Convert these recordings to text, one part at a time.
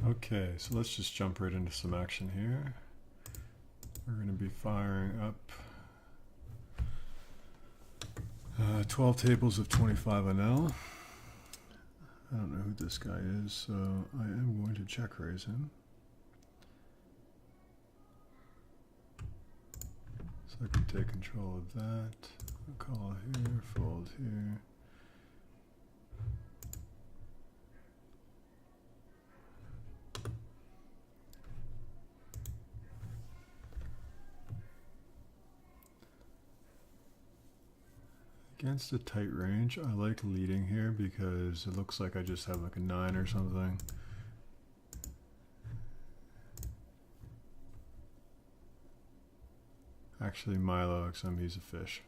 Okay, so let's just jump right into some action here. We're going to be firing up 12 tables of 25 NL. I don't know who this guy is, so I am going to check raise him. So I can take control of that. I'll call here, fold here. Against a tight range, I like leading here because it looks like I just have like a 9 or something. Actually, Milo XM, he's a fish.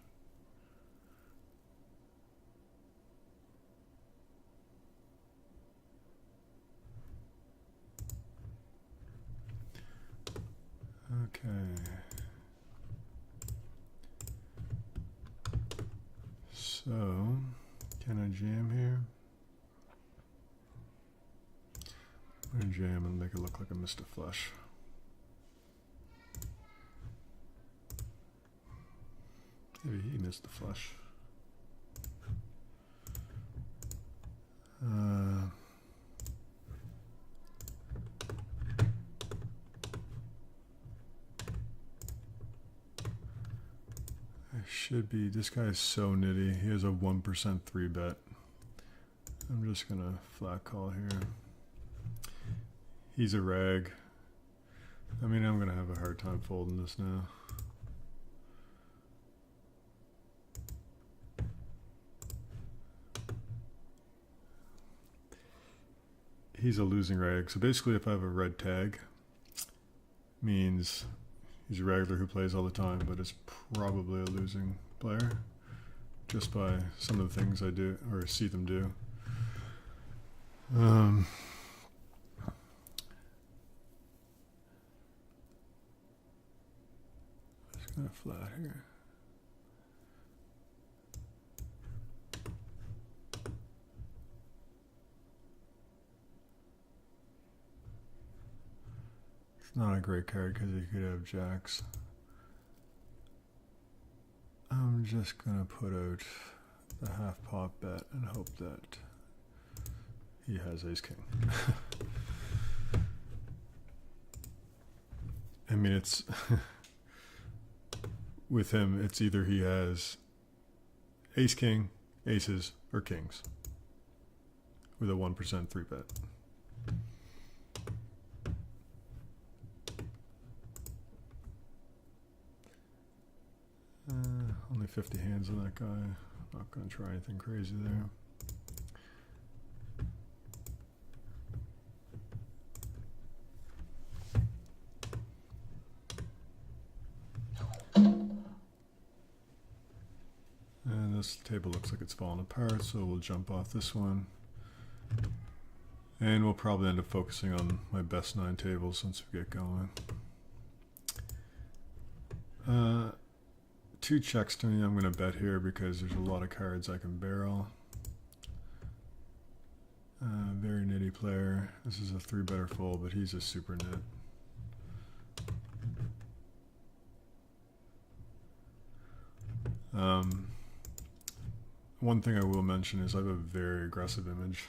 Okay. So, can I jam here? I'm going to jam and make it look like I missed a flush. Maybe he missed the flush. Should be, this guy is so nitty. He has a 1% 3-bet. I'm just gonna flat call here. He's a rag. I mean, I'm gonna have a hard time folding this now. He's a losing rag. So basically, if I have a red tag, means he's a regular who plays all the time, but is probably a losing player just by some of the things I do or see them do. Just gonna flat here. It's not a great card because he could have jacks. I'm just gonna put out the half pot bet and hope that he has ace king. I mean, it's with him, it's either he has ace king, aces, or kings with a 1% 3-bet. Only 50 hands on that guy. Not going to try anything crazy there. And this table looks like it's falling apart, so we'll jump off this one. And we'll probably end up focusing on my best 9 tables once we get going. 2 checks to me. I'm going to bet here because there's a lot of cards I can barrel. Very nitty player. This is a 3-better full, but he's a super nit. One thing I will mention is I have a very aggressive image.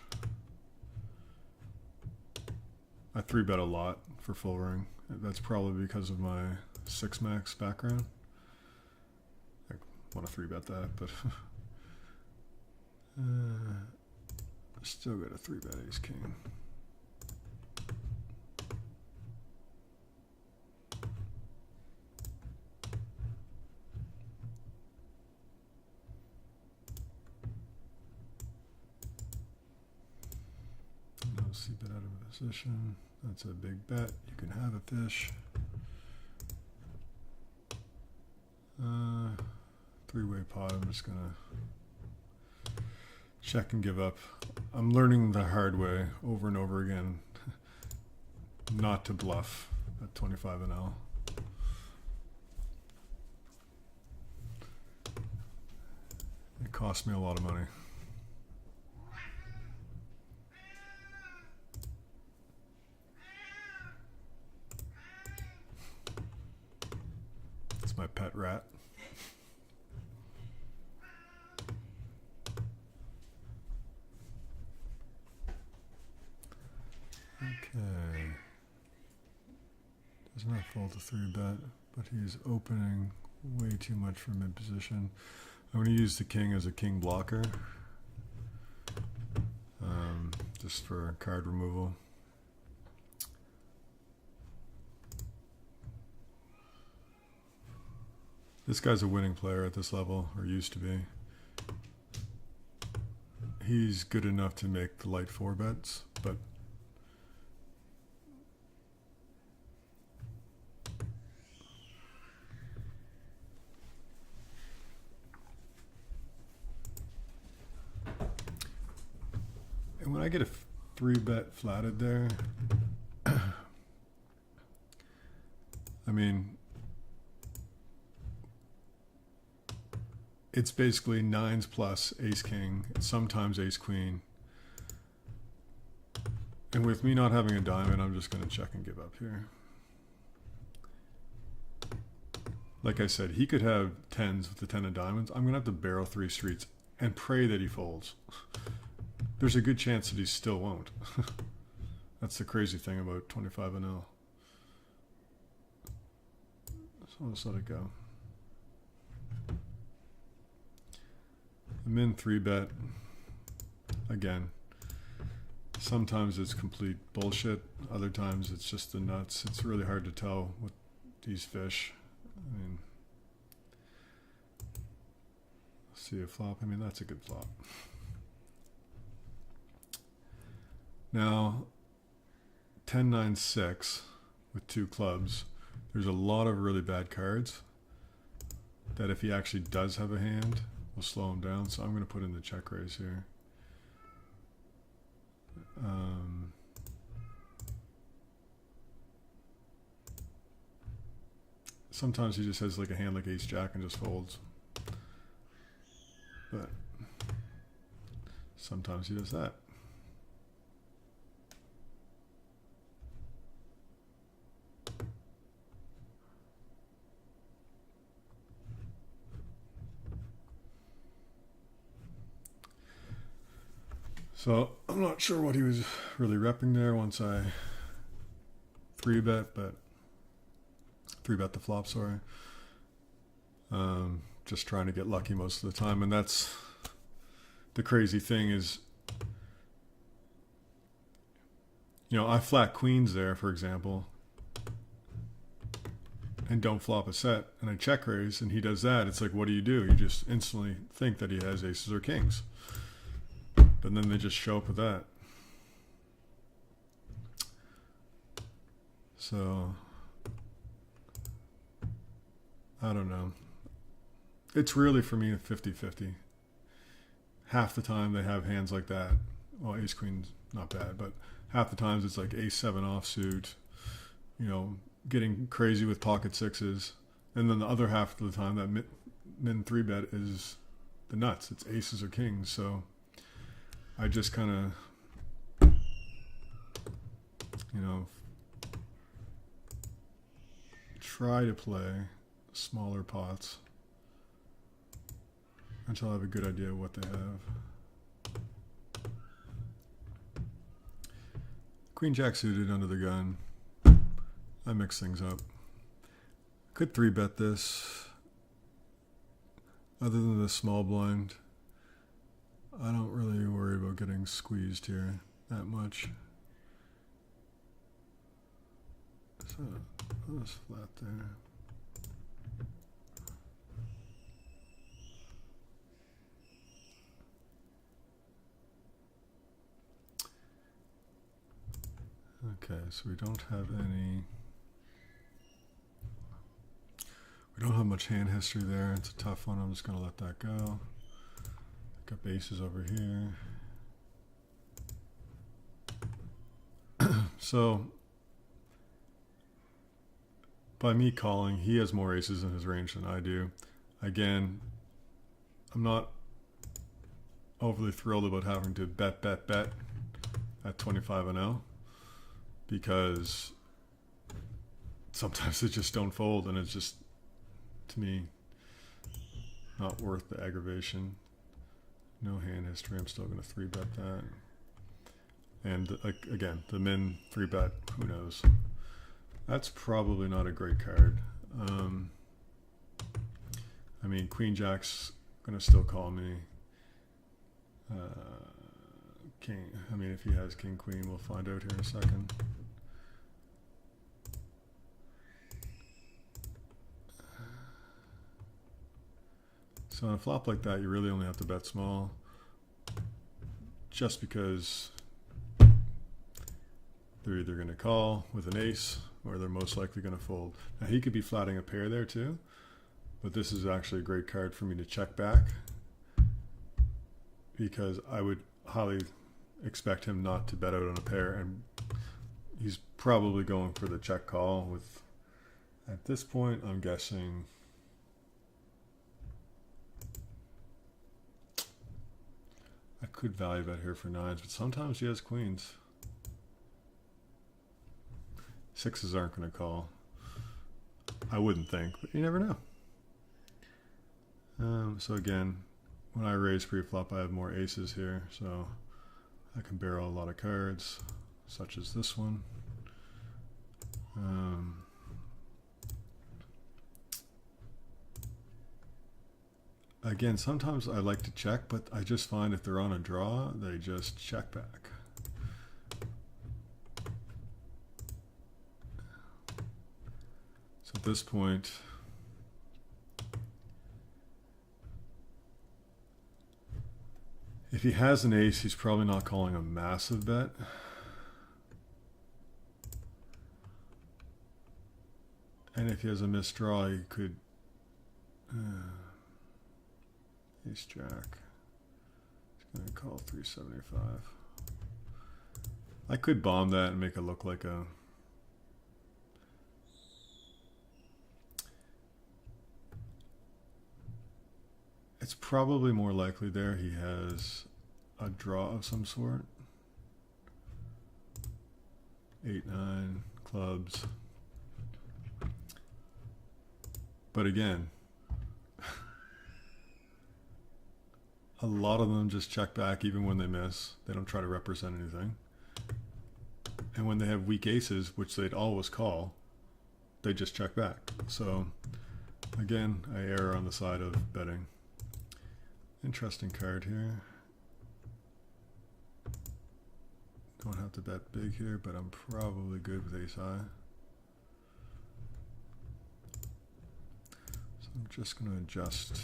I 3-bet a lot for full ring. That's probably because of my 6-max background. I want to 3-bet that, but still got a 3-bet ace king. No c-bet out of position. That's a big bet. You can have a fish. 3-way pot. I'm just gonna check and give up. I'm learning the hard way over and over again not to bluff at 25 NL. It cost me a lot of money. my pet rat. Okay. Does not fold a 3-bet, but he's opening way too much for mid position. I'm going to use the king as a king blocker, just for card removal. This guy's a winning player at this level, or used to be. He's good enough to make the light 4 bets, but and when I get a 3-bet flatted there, I mean, it's basically 9s plus ace king, sometimes ace queen. And with me not having a diamond, I'm just going to check and give up here. Like I said, he could have 10s with the 10 of diamonds. I'm going to have to barrel 3 streets and pray that he folds. There's a good chance that he still won't. That's the crazy thing about 25 and L. So I'll just let it go. The min 3-bet, again, sometimes it's complete bullshit, other times it's just the nuts. It's really hard to tell with these fish. I mean, see a flop, I mean, that's a good flop. Now, 10-9-6 with 2 clubs, there's a lot of really bad cards that if he actually does have a hand, will slow him down. So I'm going to put in the check raise here. Sometimes he just has like a hand like ace jack and just folds. But sometimes he does that. So I'm not sure what he was really repping there once I 3-bet, but 3-bet the flop, sorry. Just trying to get lucky most of the time. And that's the crazy thing is, you know, I flat queens there, for example, and don't flop a set, and I check raise, and he does that. It's like, what do? You just instantly think that he has aces or kings. But then they just show up with that. So, I don't know. It's really, for me, a 50-50. Half the time they have hands like that. Well, ace queen's not bad, but half the times it's like ace 7 offsuit, you know, getting crazy with pocket sixes. And then the other half of the time, that min 3-bet is the nuts. It's aces or kings. So I just kind of, you know, try to play smaller pots until I have a good idea of what they have. Queen jack suited under the gun. I mix things up. Could 3-bet this. Other than the small blind, I don't really worry about getting squeezed here that much. So that's flat there. Okay, so we don't have much hand history there. It's a tough one. I'm just going to let that go. Got bases over here. So, by me calling, he has more aces in his range than I do. Again, I'm not overly thrilled about having to bet at 25 and 0 because sometimes they just don't fold, and it's just, to me, not worth the aggravation. No hand history. I'm still going to 3-bet that. And like again, the min 3-bet. Who knows? That's probably not a great card. I mean, Queen Jack's going to still call me. King. I mean, if he has King Queen, we'll find out here in a second. So on a flop like that, you really only have to bet small, just because they're either going to call with an ace or they're most likely going to fold. Now he could be flatting a pair there too, but this is actually a great card for me to check back, because I would highly expect him not to bet out on a pair, and he's probably going for the check call with, at this point, I'm guessing I could value bet here for 9s, but sometimes he has queens. 6s aren't going to call. I wouldn't think, but you never know. So again, when I raise pre-flop, I have more aces here, so I can barrel a lot of cards, such as this one. Again, sometimes I like to check, but I just find if they're on a draw, they just check back. So at this point, if he has an ace, he's probably not calling a massive bet. And if he has a missed draw, he could... ace jack. He's going to call 375. I could bomb that and make it look like a... It's probably more likely there he has a draw of some sort. 8, 9, clubs. But again, a lot of them just check back even when they miss. They don't try to represent anything. And when they have weak aces, which they'd always call, they just check back. So again, I err on the side of betting. Interesting card here. Don't have to bet big here, but I'm probably good with ace high. So I'm just going to adjust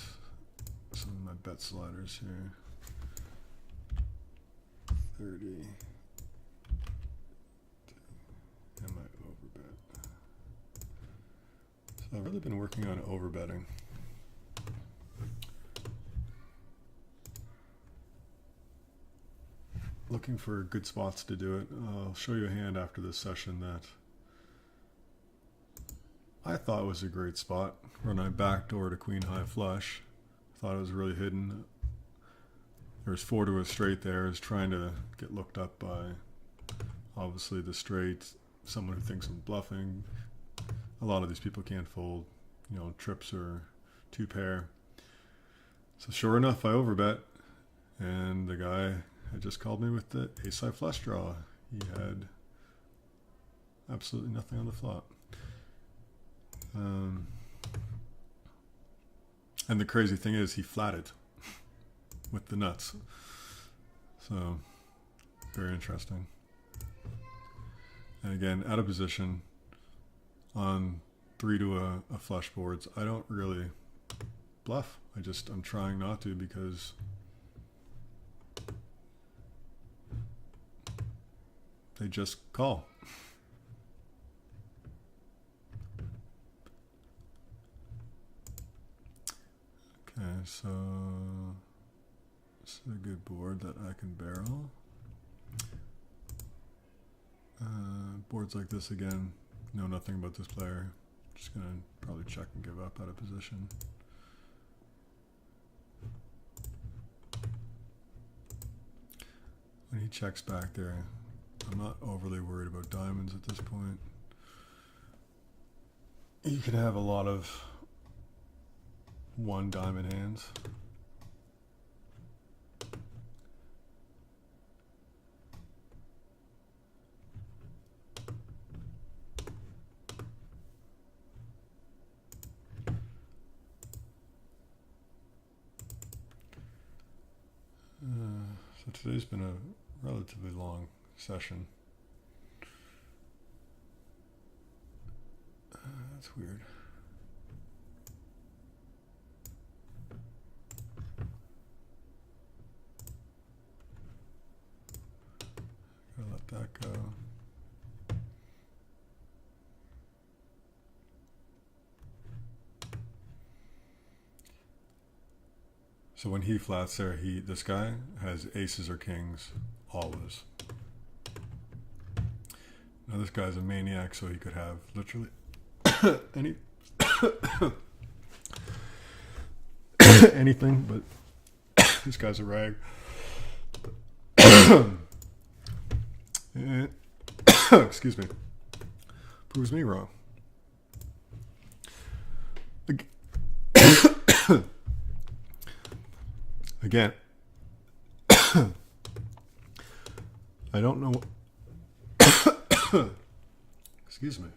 some of my bet sliders here. 30. I might overbet. So I've really been working on overbetting. Looking for good spots to do it. I'll show you a hand after this session that I thought was a great spot. When I backdoor to queen high flush, thought it was really hidden. There's 4 to a straight there. Is trying to get looked up by obviously the straight, someone who thinks I'm bluffing. A lot of these people can't fold, you know, trips or 2 pair. So sure enough, I overbet, and the guy had just called me with the ace high flush draw. He had absolutely nothing on the flop. And the crazy thing is he flatted with the nuts. So very interesting. And again, out of position on 3 to a flush boards. I don't really bluff. I'm trying not to, because they just call. Okay, so this is a good board that I can barrel. Boards like this again, know nothing about this player. Just gonna probably check and give up out of position. When he checks back there, I'm not overly worried about diamonds at this point. You can have a lot of one diamond hands. So today's been a relatively long session. That's weird. Gotta let that go. So when he flats there, this guy has aces or kings always. Now this guy's a maniac, so he could have literally any anything, but this guy's a rag. And excuse me, proves me wrong. Again, I don't know. Excuse me.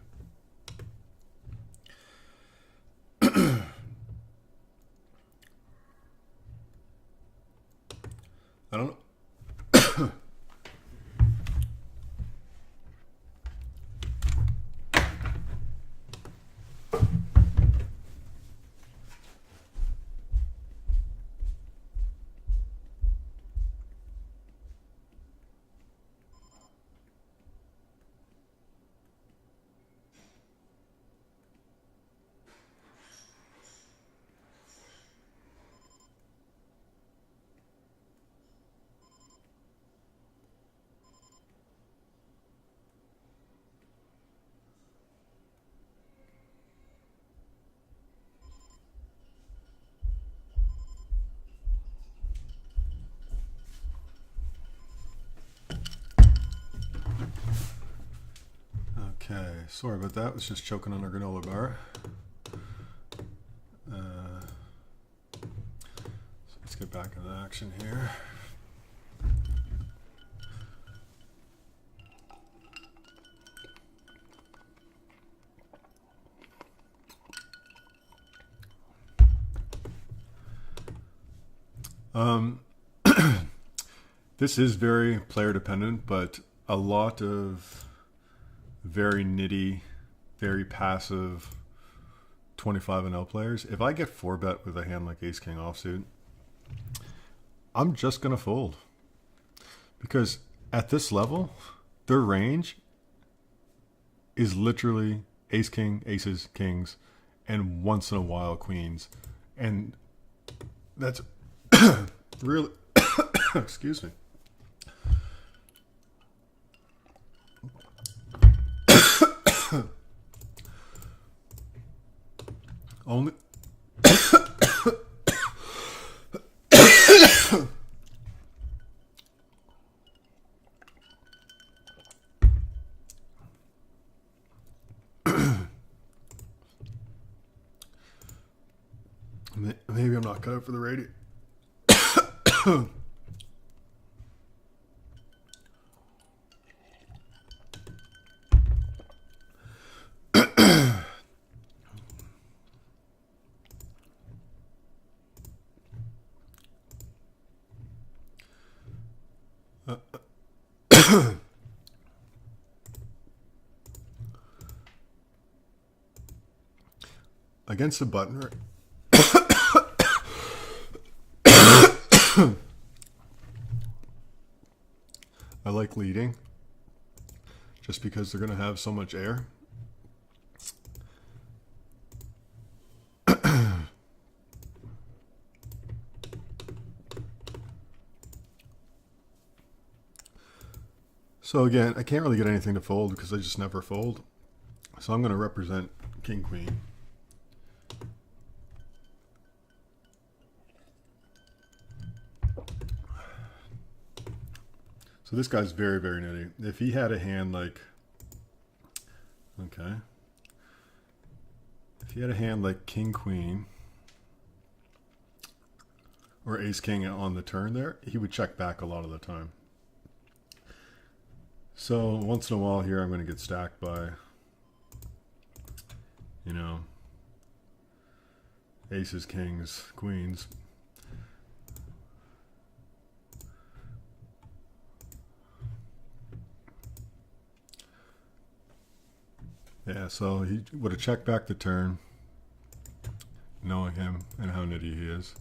I don't know. Okay, sorry about that. I was just choking on a granola bar. So let's get back into action here. This is very player dependent, but a lot of very nitty, very passive 25 and L players, if I get 4-bet with a hand like Ace King offsuit, I'm just going to fold. Because at this level, their range is literally Ace King, Aces, Kings, and once in a while Queens. And that's really, excuse me. Only maybe I'm not cut out for the radio. Against the button, I like leading just because they're going to have so much air. So again, I can't really get anything to fold because I just never fold. So I'm going to represent King Queen. So this guy's very, very nitty. If he had a hand like, okay, if he had a hand like King Queen, or ace king on the turn there, he would check back a lot of the time. So once in a while here, I'm going to get stacked by, you know, aces, kings, queens. Yeah, so he would have checked back the turn, knowing him and how nitty he is.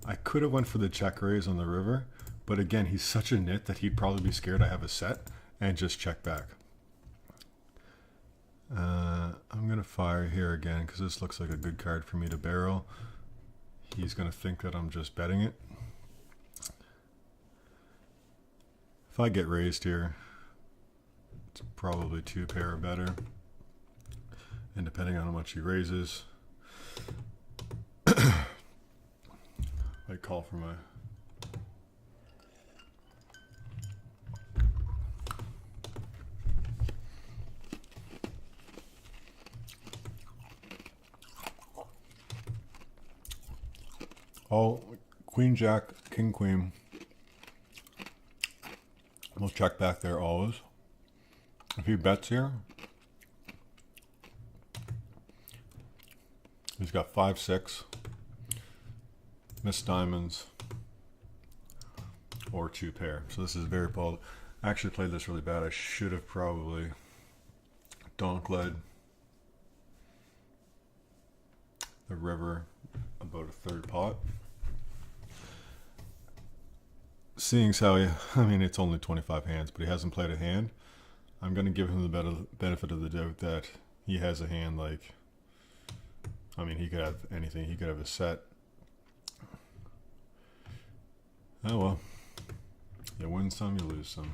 I could have went for the check raise on the river, but again, he's such a nit that he'd probably be scared I have a set and just check back. I'm going to fire here again because this looks like a good card for me to barrel. He's going to think that I'm just betting it. If I get raised here, it's probably 2 pair or better. And depending on how much he raises, I call for my... Oh, queen, jack, king, queen. We'll check back there always. If he bets here, he's got 5, 6, missed diamonds, or 2 pair. So this is very bold. I actually played this really bad. I should have probably donk led the river about a 3rd pot. Seeing as how I mean, it's only 25 hands, but he hasn't played a hand. I'm going to give him the benefit of the doubt that he has a hand like, I mean, he could have anything. He could have a set. Oh well. You win some, you lose some.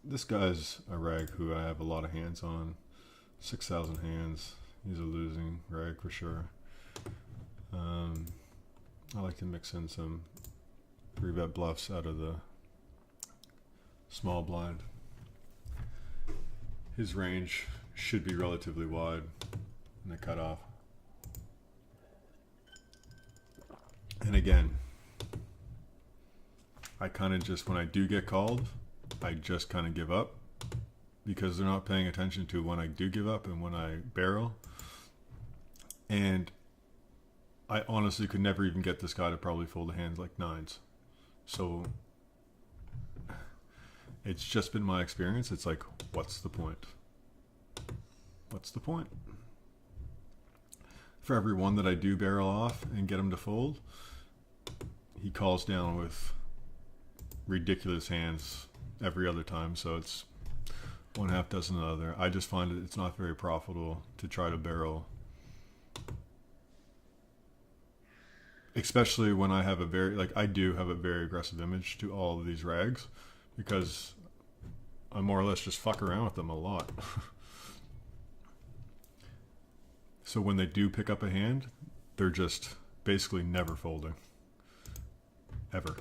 This guy's a rag who I have a lot of hands on. 6,000 hands. He's a losing rag for sure. I like to mix in some 3-bet bluffs out of the small blind. His range should be relatively wide in the cutoff. And again, I kind of just, when I do get called, I just kind of give up because they're not paying attention to when I do give up and when I barrel. And I honestly could never even get this guy to probably fold a hand like 9s. So it's just been my experience. It's like, what's the point? What's the point? For every one that I do barrel off and get him to fold, he calls down with ridiculous hands every other time. So it's 1/2 dozen other. I just find it's not very profitable to try to barrel, especially when I have a very, I do have a very aggressive image to all of these rags because I more or less just fuck around with them a lot. So when they do pick up a hand, they're just basically never folding. Ever.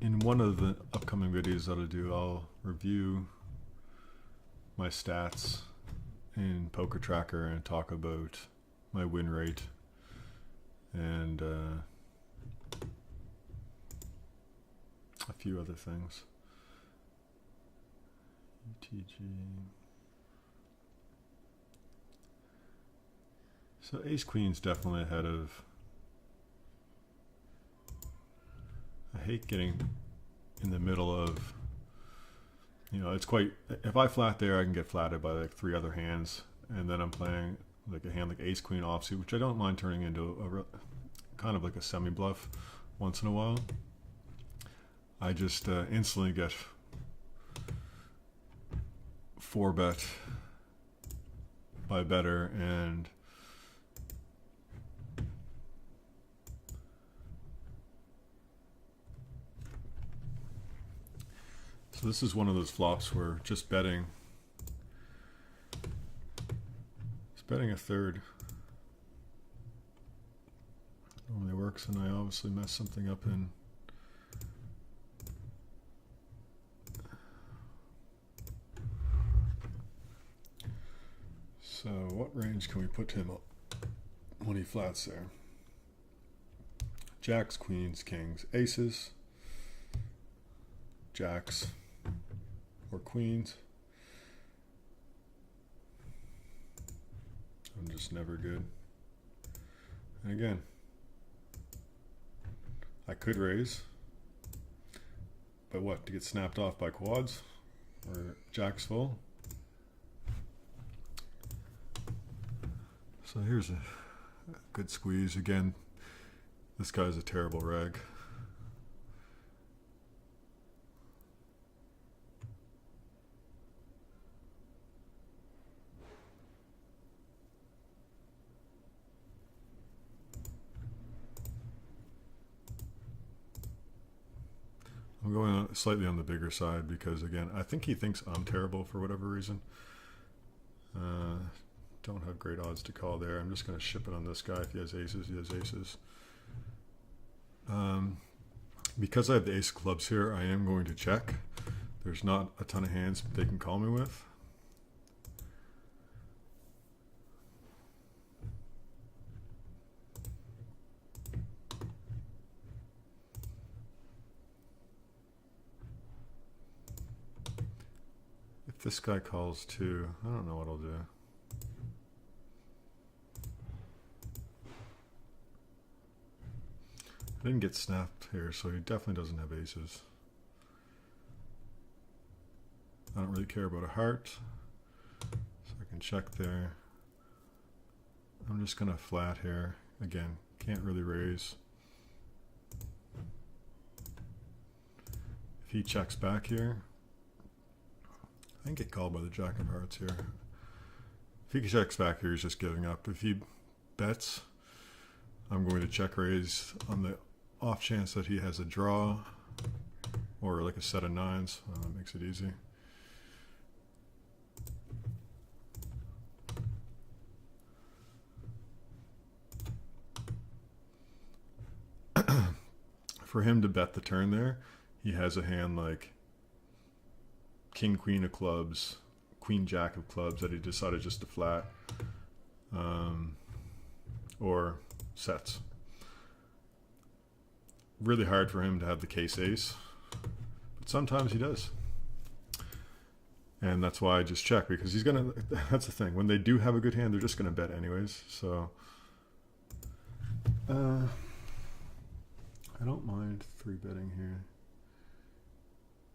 In one of the upcoming videos that I'll do, I'll review my stats in Poker Tracker and talk about my win rate and a few other things. UTG. So Ace Queen's definitely ahead of. I hate getting in the middle of, it's quite, if I flat there, I can get flatted by like 3 other hands, and then I'm playing like a hand like Ace Queen offsuit, which I don't mind turning into a kind of like a semi bluff once in a while, I just instantly get 4-bet by better, and so this is one of those flops where just betting, betting a third normally works, and I obviously messed something up in so what range can we put him up when he flats there? Jacks, queens, kings, aces, jacks or queens. I'm just never good. And again, I could raise, but what, to get snapped off by quads or jacks full? So here's a good squeeze. Again, this guy's a terrible reg. I'm going slightly on the bigger side because, again, I think he thinks I'm terrible for whatever reason. Don't have great odds to call there. I'm just going to ship it on this guy. If he has aces, he has aces. Because I have the ace of clubs here, I am going to check. There's not a ton of hands they can call me with. If this guy calls too, I don't know what I'll do. I didn't get snapped here, so he definitely doesn't have aces. I don't really care about a heart, so I can check there. I'm just gonna flat here. Again, can't really raise. If he checks back here, I can get called by the jack of hearts here. If he checks back here, he's just giving up. If he bets, I'm going to check raise on the off chance that he has a draw or like a set of nines. That makes it easy. For him to bet the turn there, he has a hand like king, queen of clubs, queen, jack of clubs that he decided just to flat, or sets. Really hard for him to have the case ace, but sometimes he does. And that's why I just check, because he's gonna, that's the thing, when they do have a good hand, they're just gonna bet anyways. So I don't mind 3-betting here.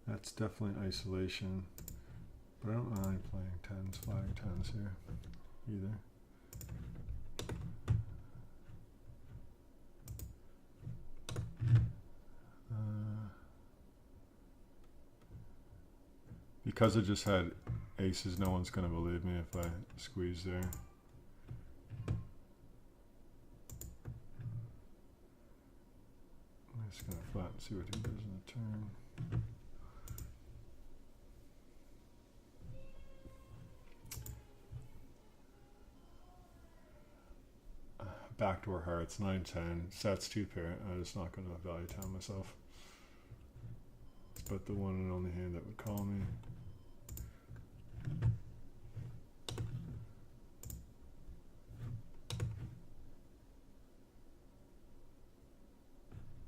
That's definitely isolation, but I don't mind playing tens, flying tens here either. Because I just had aces, no one's going to believe me if I squeeze there. I'm just going to flat and see what he does in the turn. Backdoor hearts, 9-10, sets 2-pair. I'm just not going to value time myself. But the one and only hand that would call me.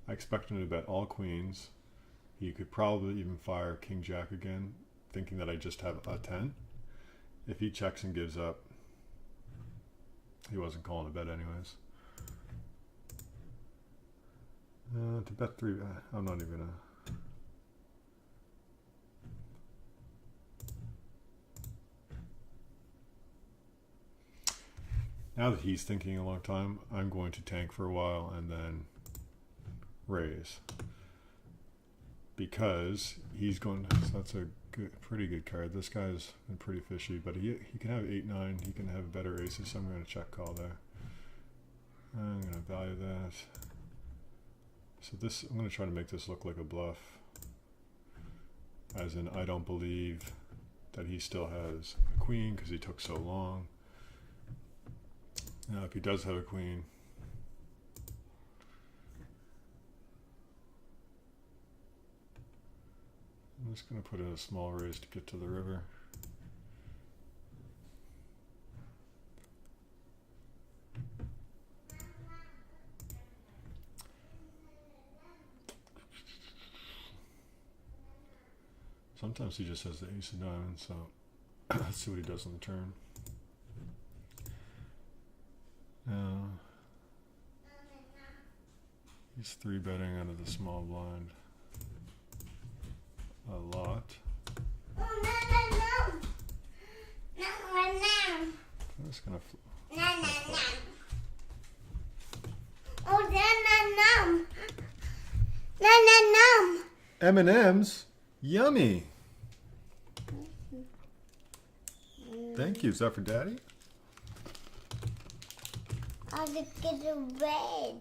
I expect him to bet all queens. He could probably even fire king jack again, thinking that I just have a 10. If he checks and gives up, he wasn't calling a bet anyways. To bet 3, I'm not even gonna. Now that he's thinking a long time, I'm going to tank for a while and then raise because he's going. So that's a pretty good card. This guy's been pretty fishy, but he can have 8-9. He can have better aces. So I'm going to check call there. I'm going to value that. So this, I'm going to try to make this look like a bluff. As in, I don't believe that he still has a queen because he took so long. Now, if he does have a queen, I'm just going to put in a small raise to get to the river. Sometimes he just has the ace of diamonds, so let's see what he does on the turn. He's 3-betting out of the small blind a lot. No. I'm just gonna. M&M's, yummy. Thank you. Is that for Daddy? I'll just get a red.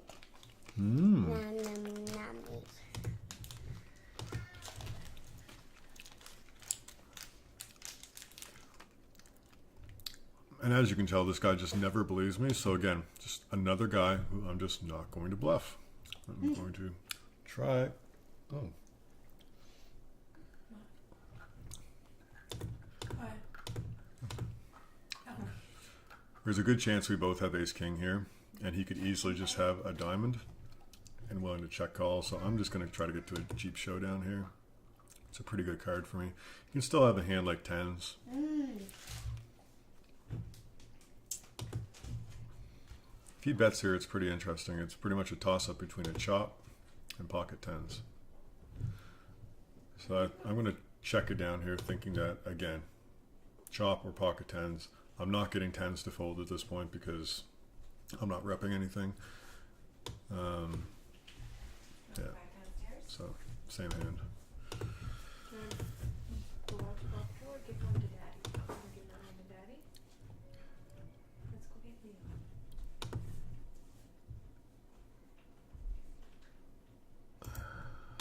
And as you can tell, this guy just never believes me. So again, just another guy who I'm just not going to bluff. I'm going to try. Oh. There's a good chance we both have ace-king here, and he could easily just have a diamond and willing to check call. So I'm just going to try to get to a cheap showdown here. It's a pretty good card for me. You can still have a hand like tens. If he bets here, it's pretty interesting. It's pretty much a toss-up between a chop and pocket tens. So I'm going to check it down here, thinking that, again, chop or pocket tens. I'm not getting tens to fold at this point because I'm not repping anything. Yeah. So, same hand.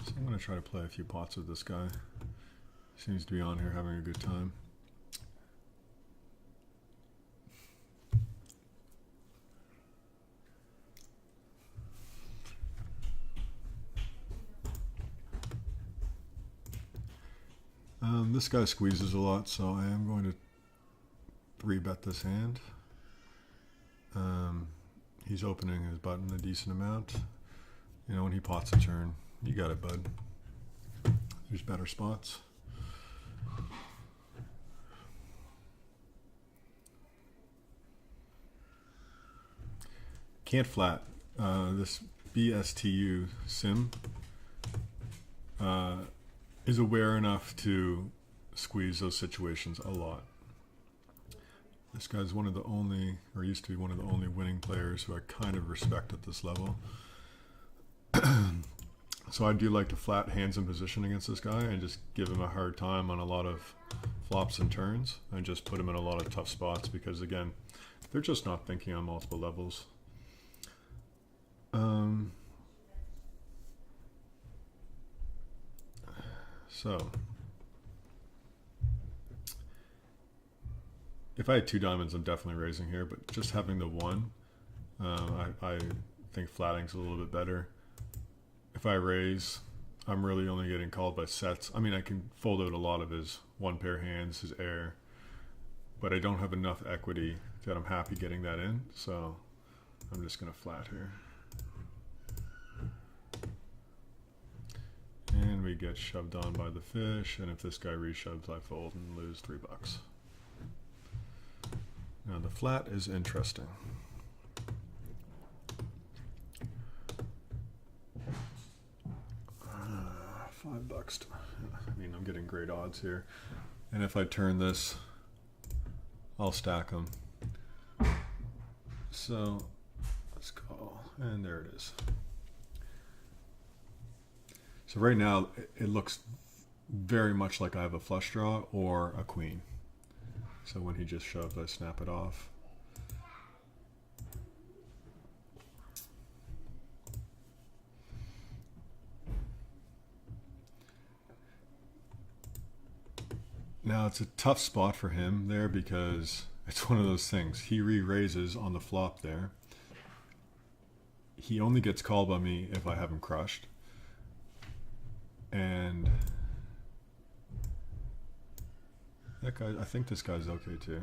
So I'm going to try to play a few pots with this guy. Seems to be on here having a good time. This guy squeezes a lot, so I am going to 3-bet this hand. He's opening his button a decent amount. You know, when he pots a turn, you got it, bud. There's better spots. Can't flat. This BSTU sim is aware enough to squeeze those situations a lot. This guy's one of the only, or used to be one of the only winning players who I kind of respect at this level. So I do like to flat hands in position against this guy and just give him a hard time on a lot of flops and turns and just put him in a lot of tough spots because, again, they're just not thinking on multiple levels. So if I had 2 diamonds, I'm definitely raising here, but just having the 1, I think flatting's a little bit better. If I raise, I'm really only getting called by sets. I mean, I can fold out a lot of his 1-pair hands, his air, but I don't have enough equity that I'm happy getting that in, so I'm just going to flat here. And we get shoved on by the fish, and if this guy reshoves, I fold and lose $3. Now the flat is interesting. $5. I mean, I'm getting great odds here. And if I turn this, I'll stack them. So let's go. And there it is. So right now it looks very much like I have a flush draw or a queen. So when he just shoves, I snap it off. Now it's a tough spot for him there because it's one of those things. He re-raises on the flop there. He only gets called by me if I have him crushed. And that guy, I think this guy's okay too.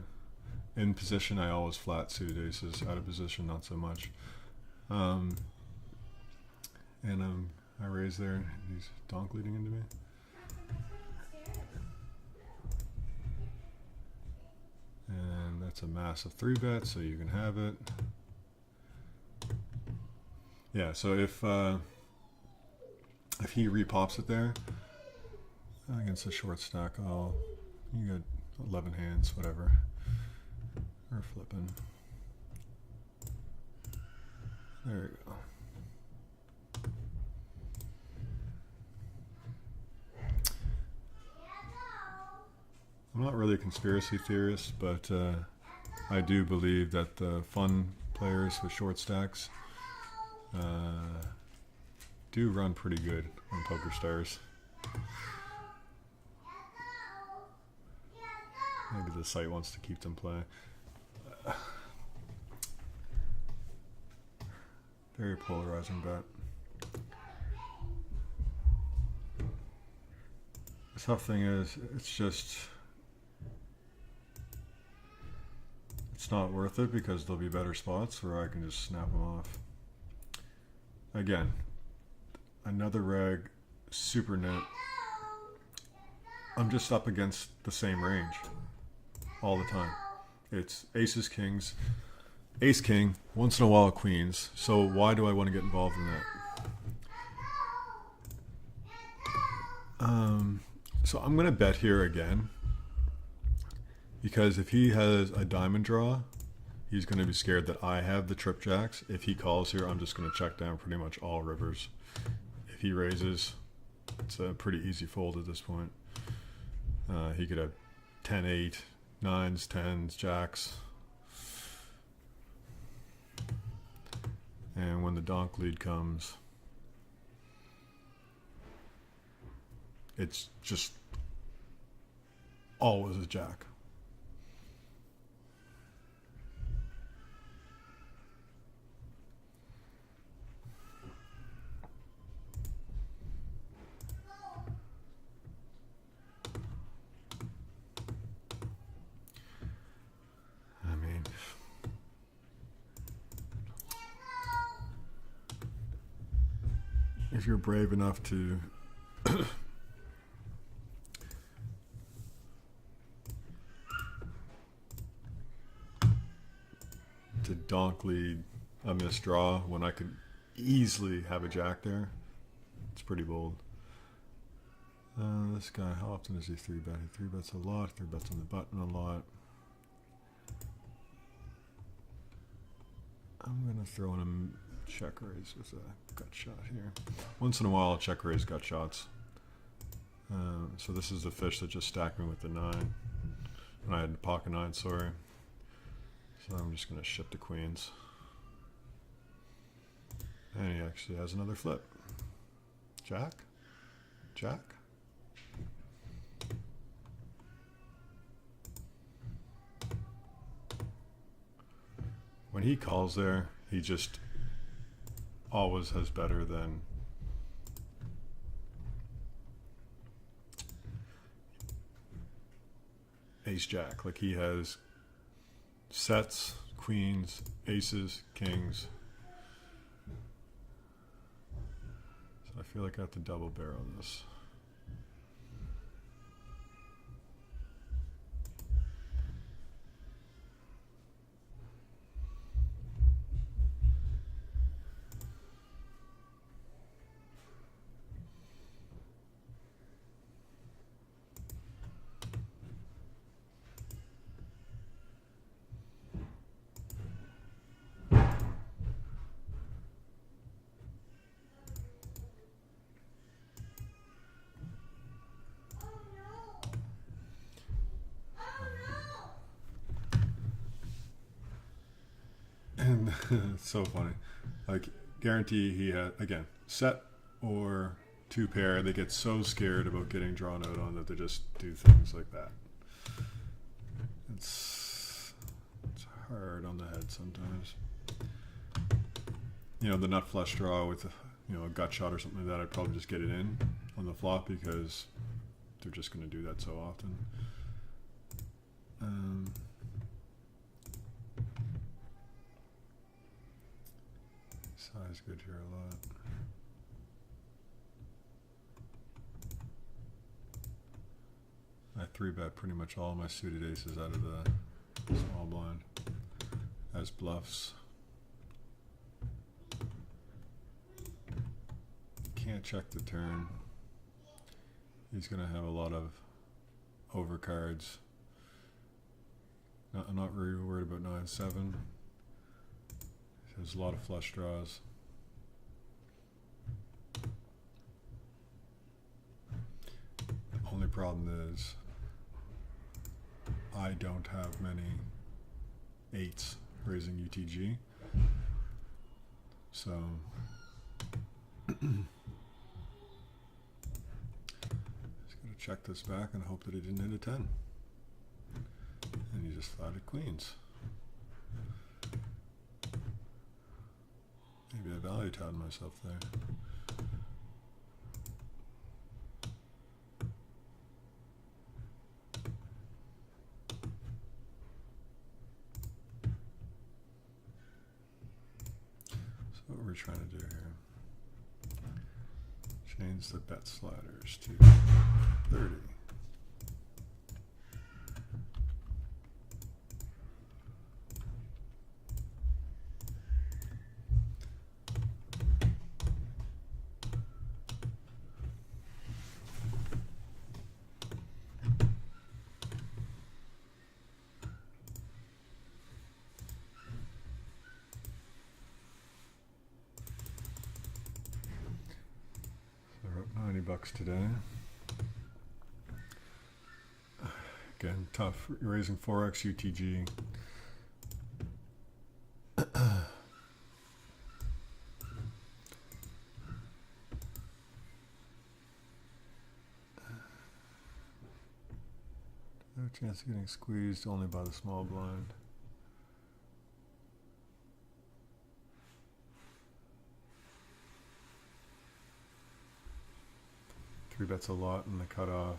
In position, I always flat suit aces. Out of position, not so much. And I raise there. He's donk leading into me. And that's a massive 3-bet, so you can have it. Yeah, so if he repops it there against a short stack, you got 11 hands, whatever, or flipping. There you go. I'm not really a conspiracy theorist, but I do believe that the fun players with short stacks do run pretty good on PokerStars. Maybe the site wants to keep them playing. Very polarizing bet. The tough thing is, it's not worth it because there'll be better spots where I can just snap them off. Again, another reg, super net. I'm just up against the same range all the time. It's aces, kings, ace, king, once in a while queens. So why do I want to get involved in that? So I'm going to bet here again. Because if he has a diamond draw, he's going to be scared that I have the trip jacks. If he calls here, I'm just going to check down pretty much all rivers. If he raises, it's a pretty easy fold at this point. He could have 10-8, 9s, 10s, jacks. And when the donk lead comes, it's just always a jack. If you're brave enough to donk lead a misdraw when I could easily have a jack there, it's pretty bold. This guy, how often does he 3-bet? He 3-bets a lot, 3-bets on the button a lot. I'm going to throw in a check raise with a gut shot here. Once in a while, I'll check raise gut shots. So this is the fish that just stacked me with the 9. And I had the pocket 9, sorry. So I'm just going to ship the queens. And he actually has another flip. Jack? Jack? When he calls there, he just always has better than ace jack. Like he has sets, queens, aces, kings. So I feel like I have to double barrel this. It's so funny. Like, guarantee he had, again, set or two pair, they get so scared about getting drawn out on that they just do things like that. It's hard on the head sometimes. You know, the nut flush draw with, a gut shot or something like that, I'd probably just get it in on the flop because they're just going to do that so often. Size good here a lot. I 3-bet pretty much all my suited aces out of the small blind as bluffs. Can't check the turn. He's going to have a lot of overcards. I'm not really worried about 9-7. There's a lot of flush draws. Only problem is I don't have many 8s raising UTG. So just gonna check this back and hope that he didn't hit a 10. And he just flatted queens. Maybe I value tied myself there. So what we're trying to do here, change the bet sliders to 30. $90 today. Again, tough. You're raising 4x UTG. No chance of getting squeezed only by the small blind. Three bets a lot in the cutoff.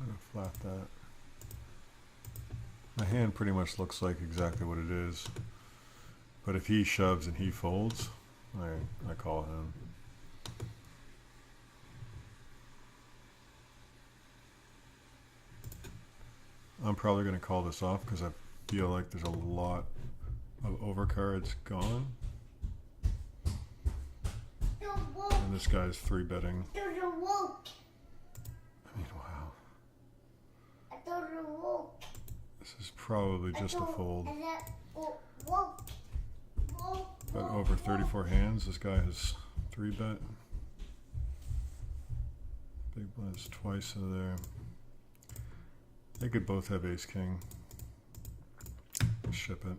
I'm gonna flat that. My hand pretty much looks like exactly what it is. But if he shoves and he folds, I call him. I'm probably going to call this off because I feel like there's a lot of overcards gone. And this guy's 3-betting. I mean, wow. This is probably just a fold. But over 34 hands, this guy has 3-bet. Big blinds twice in there. They could both have ace-king. Ship it.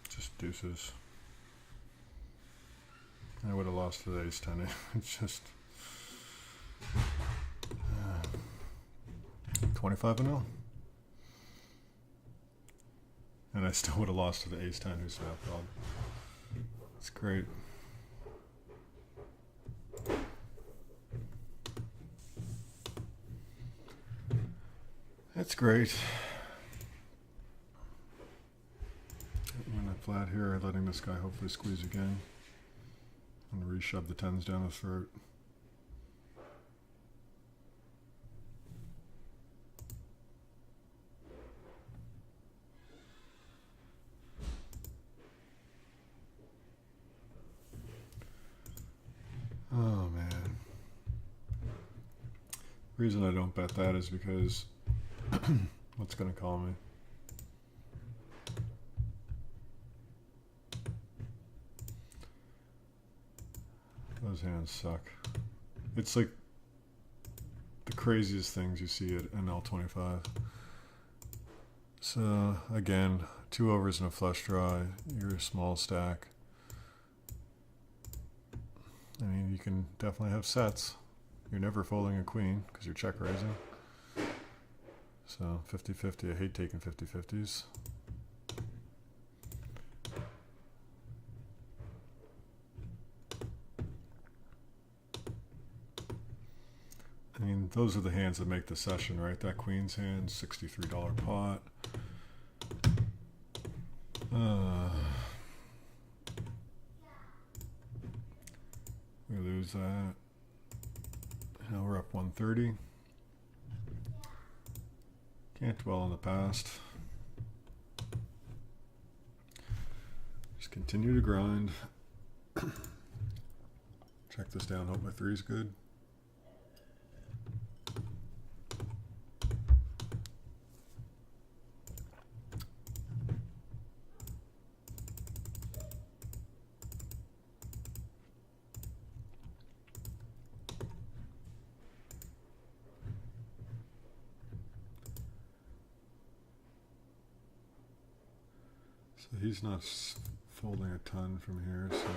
Just deuces. I would have lost to the ace-10. It's just 25-0. And I still would have lost to the ace-10 who's that dog. It's great. That's great. I'm gonna flat here, letting this guy hopefully squeeze again. And reshove the 10s down the throat. Oh man. The reason I don't bet that is because what's gonna call me? Those hands suck. It's like the craziest things you see at NL25. So again, 2 overs and a flush draw. You're a small stack. I mean, you can definitely have sets. You're never folding a queen because you're check raising. So 50-50. I hate taking 50-50s. I mean, those are the hands that make the session, right? That queen's hand, $63 pot. We lose that. Now we're up 130. Can't dwell on the past. Just continue to grind. Check this down. Hope my 3's good. So he's not folding a ton from here, so,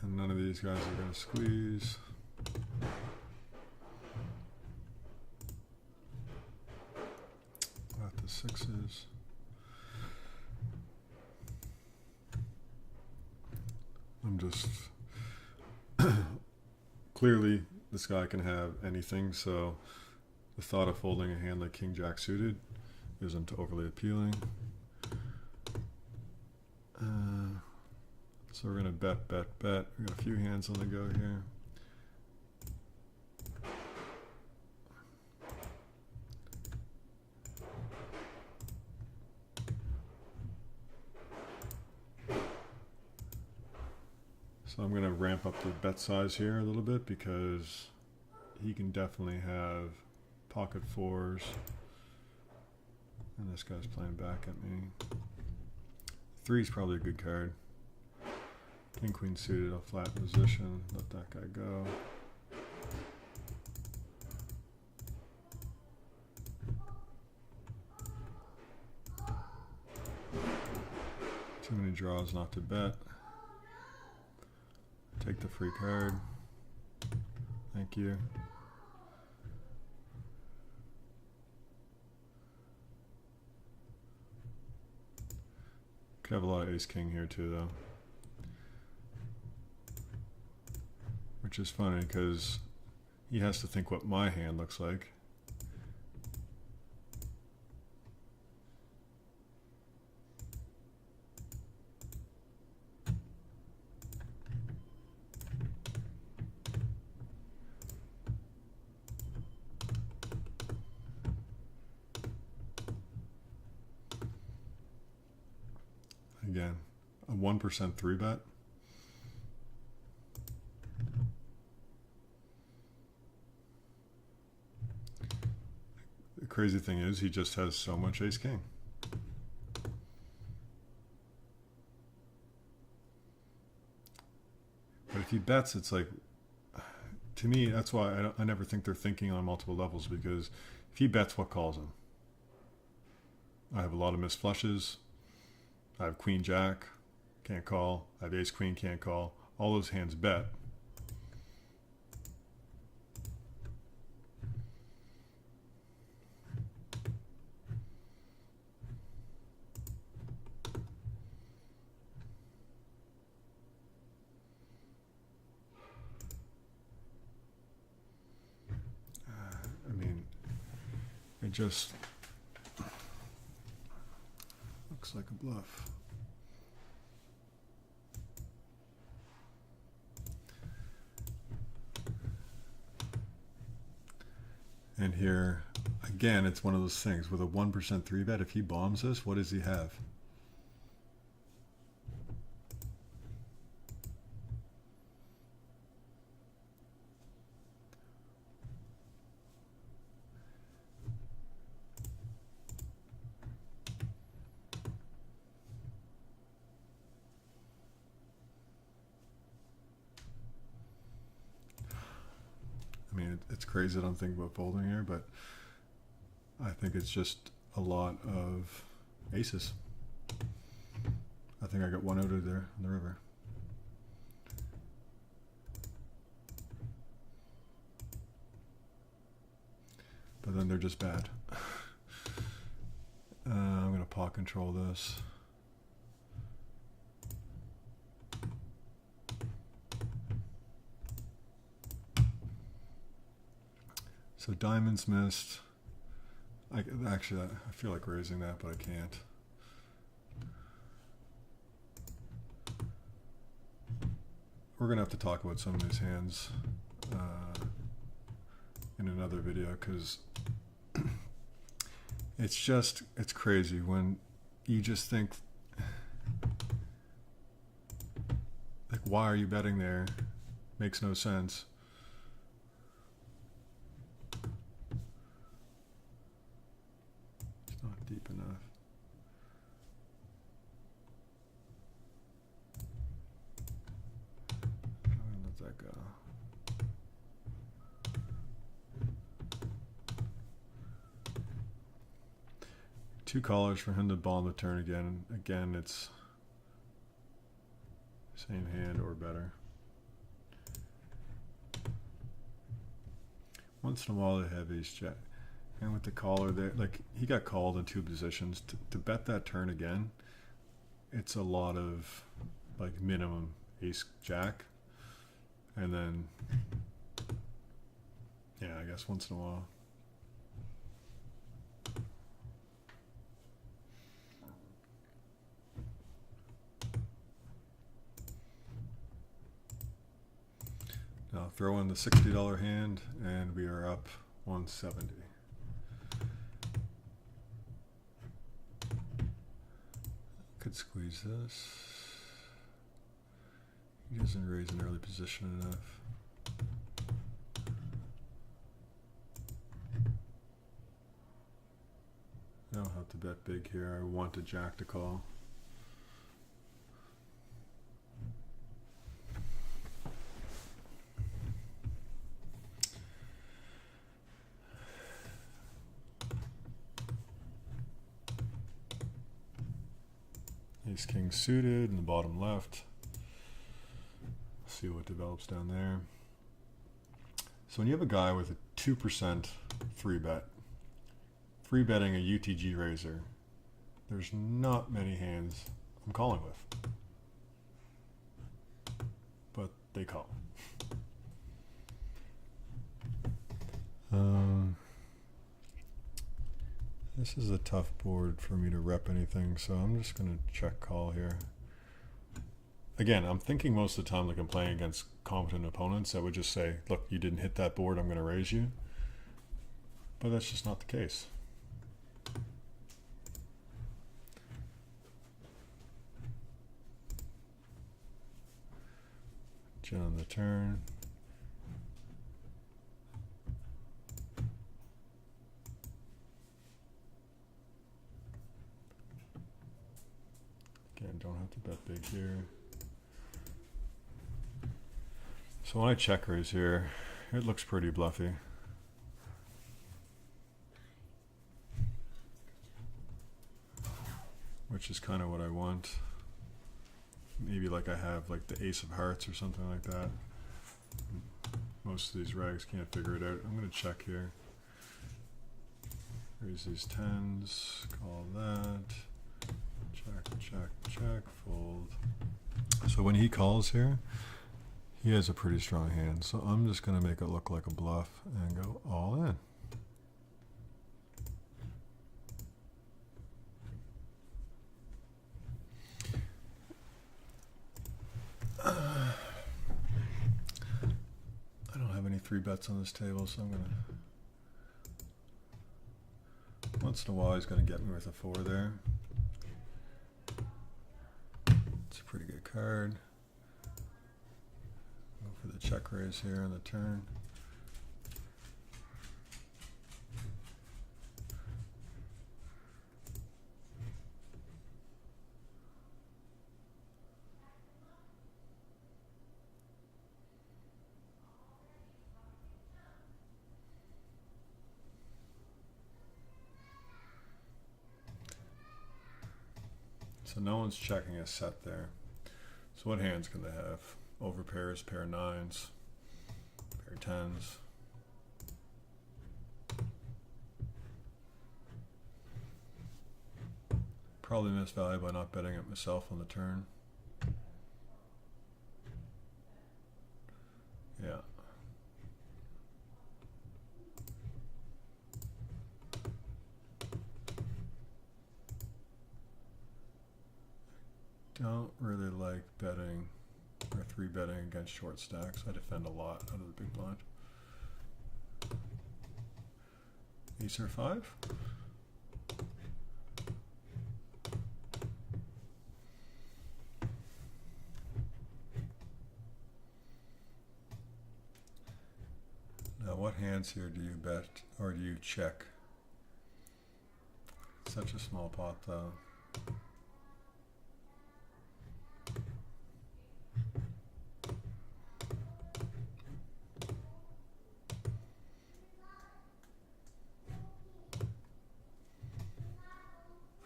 and none of these guys are going to squeeze. Got the 6s. I'm just clearly this guy can have anything, so the thought of folding a hand like King Jack suited isn't overly appealing. So we're gonna bet. We got a few hands on the go here. So I'm gonna ramp up the bet size here a little bit because he can definitely have pocket 4s. And this guy's playing back at me. 3's probably a good card. King Queen suited, a flat position. Let that guy go. Too many draws not to bet. Take the free card. Thank you. Could have a lot of ace king here too, though. Which is funny because he has to think what my hand looks like. Again, a 1% 3-bet. The crazy thing is he just has so much ace king. But if he bets, it's like, to me, that's why I never think they're thinking on multiple levels, because if he bets, what calls him? I have a lot of missed flushes. I have queen jack, can't call. I have ace queen, can't call. All those hands bet. I mean, it just looks like a bluff. And here, again, it's one of those things with a 1% 3-bet. If he bombs this, what does he have? mean, it's crazy that I'm thinking about folding here, but I think it's just a lot of aces. I think I got one out of there on the river. But then they're just bad. I'm going to pot control this. So diamonds missed. Actually, I feel like raising that, but I can't. We're going to have to talk about some of these hands in another video, because it's crazy when you just think, like, why are you betting there? Makes no sense. It's not deep enough. I'm gonna let that go. Two callers for him to bomb the turn again. Again, it's same hand or better. Once in a while they have ace jack. And with the caller there, like, he got called in two positions. To bet that turn again, it's a lot of, like, minimum ace jack. And then, yeah, I guess once in a while. Now throw in the $60 hand, and we are up 170. Could squeeze this. He doesn't raise an early position enough. I don't have to bet big here. I want a jack to call. Ace king suited in the bottom left. See what develops down there. So when you have a guy with a 2% free bet, free betting a UTG raiser, there's not many hands I'm calling with. But they call. This is a tough board for me to rep anything, so I'm just going to check call here. Again, I'm thinking most of the time like I'm playing against competent opponents that would just say, look, you didn't hit that board, I'm going to raise you. But that's just not the case. Gin on the turn. Again, don't have to bet big here. So when I check raise here, it looks pretty bluffy. Which is kind of what I want. Maybe like I have like the ace of hearts or something like that. Most of these rags can't figure it out. I'm going to check here. Raise these tens, call that. Check, check, check, fold. So when he calls here, he has a pretty strong hand. So I'm just going to make it look like a bluff and go all in. I don't have any three bets on this table, so I'm going to... Once in a while he's going to get me with a 4 there. It's a pretty good card. Go for the check raise here on the turn. So no one's checking a set there. So what hands can they have? Over pairs, pair nines, pair tens. Probably missed value by not betting it myself on the turn. Yeah. Don't really like betting or three betting against short stacks. I defend a lot out of the big blind. Ace or five? Now what hands here do you bet or do you check? Such a small pot though.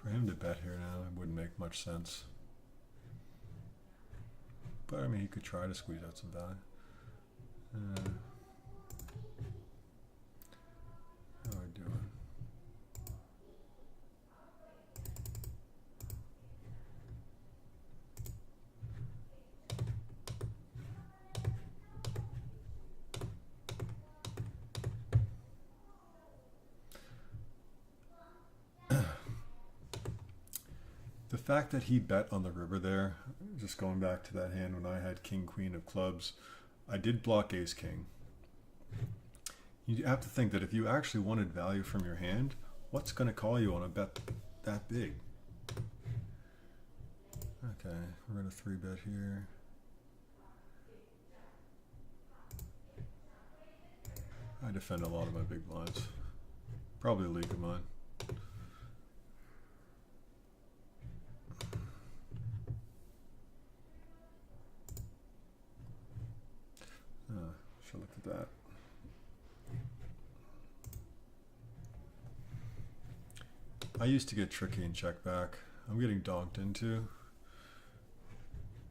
For him to bet here now, it wouldn't make much sense. But I mean, he could try to squeeze out some value. How are we doing? The fact that he bet on the river there, just going back to that hand when I had king, queen of clubs, I did block ace, king. You have to think that if you actually wanted value from your hand, what's going to call you on a bet that big? Okay, we're going to three bet here. I defend a lot of my big blinds. Probably a league of mine. Should look at that. I used to get tricky and check back. I'm getting donked into.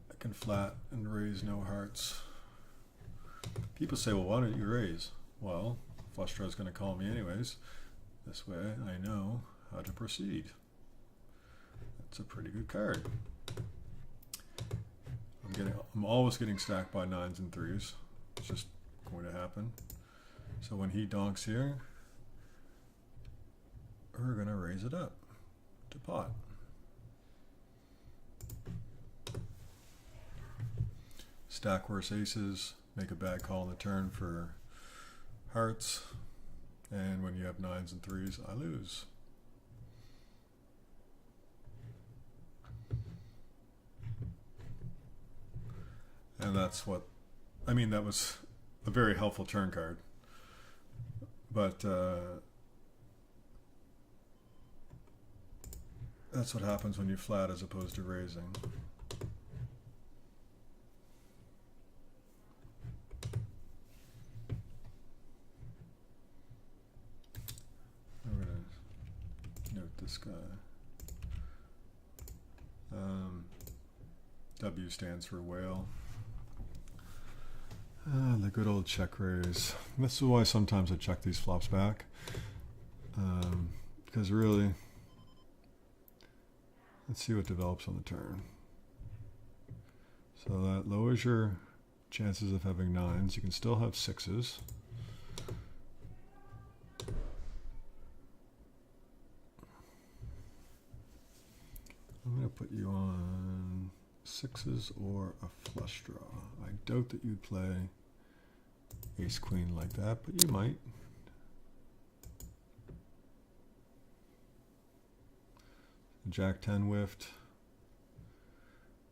I can flat and raise no hearts. People say, well, why don't you raise? Well, flush draw is going to call me anyways. This way I know how to proceed. That's a pretty good card. I'm always getting stacked by nines and threes. It's just going to happen. So when he donks here, we're going to raise it up to pot. Stack worse aces, make a bad call on the turn for hearts, and when you have nines and threes, I lose. And that's what, I mean, that was a very helpful turn card. But that's what happens when you flat as opposed to raising. I'm going to note this guy. W stands for whale. The good old check raise. This is why sometimes I check these flops back. Because really, let's see what develops on the turn. So that lowers your chances of having nines. You can still have sixes. I'm going to put you on sixes or a flush draw. I doubt that you'd play ace queen like that, but you might. Jack 10 whiffed.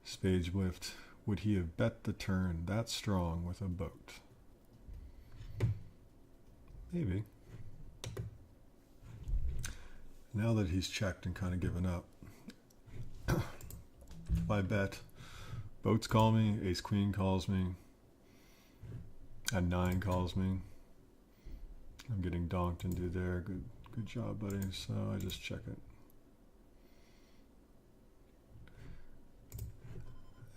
Spades whiffed. Would he have bet the turn that strong with a boat? Maybe. Now that he's checked and kind of given up, if I bet, boats call me, ace queen calls me, and 9 calls me. I'm getting donked into there. Good job, buddy. So I just check it.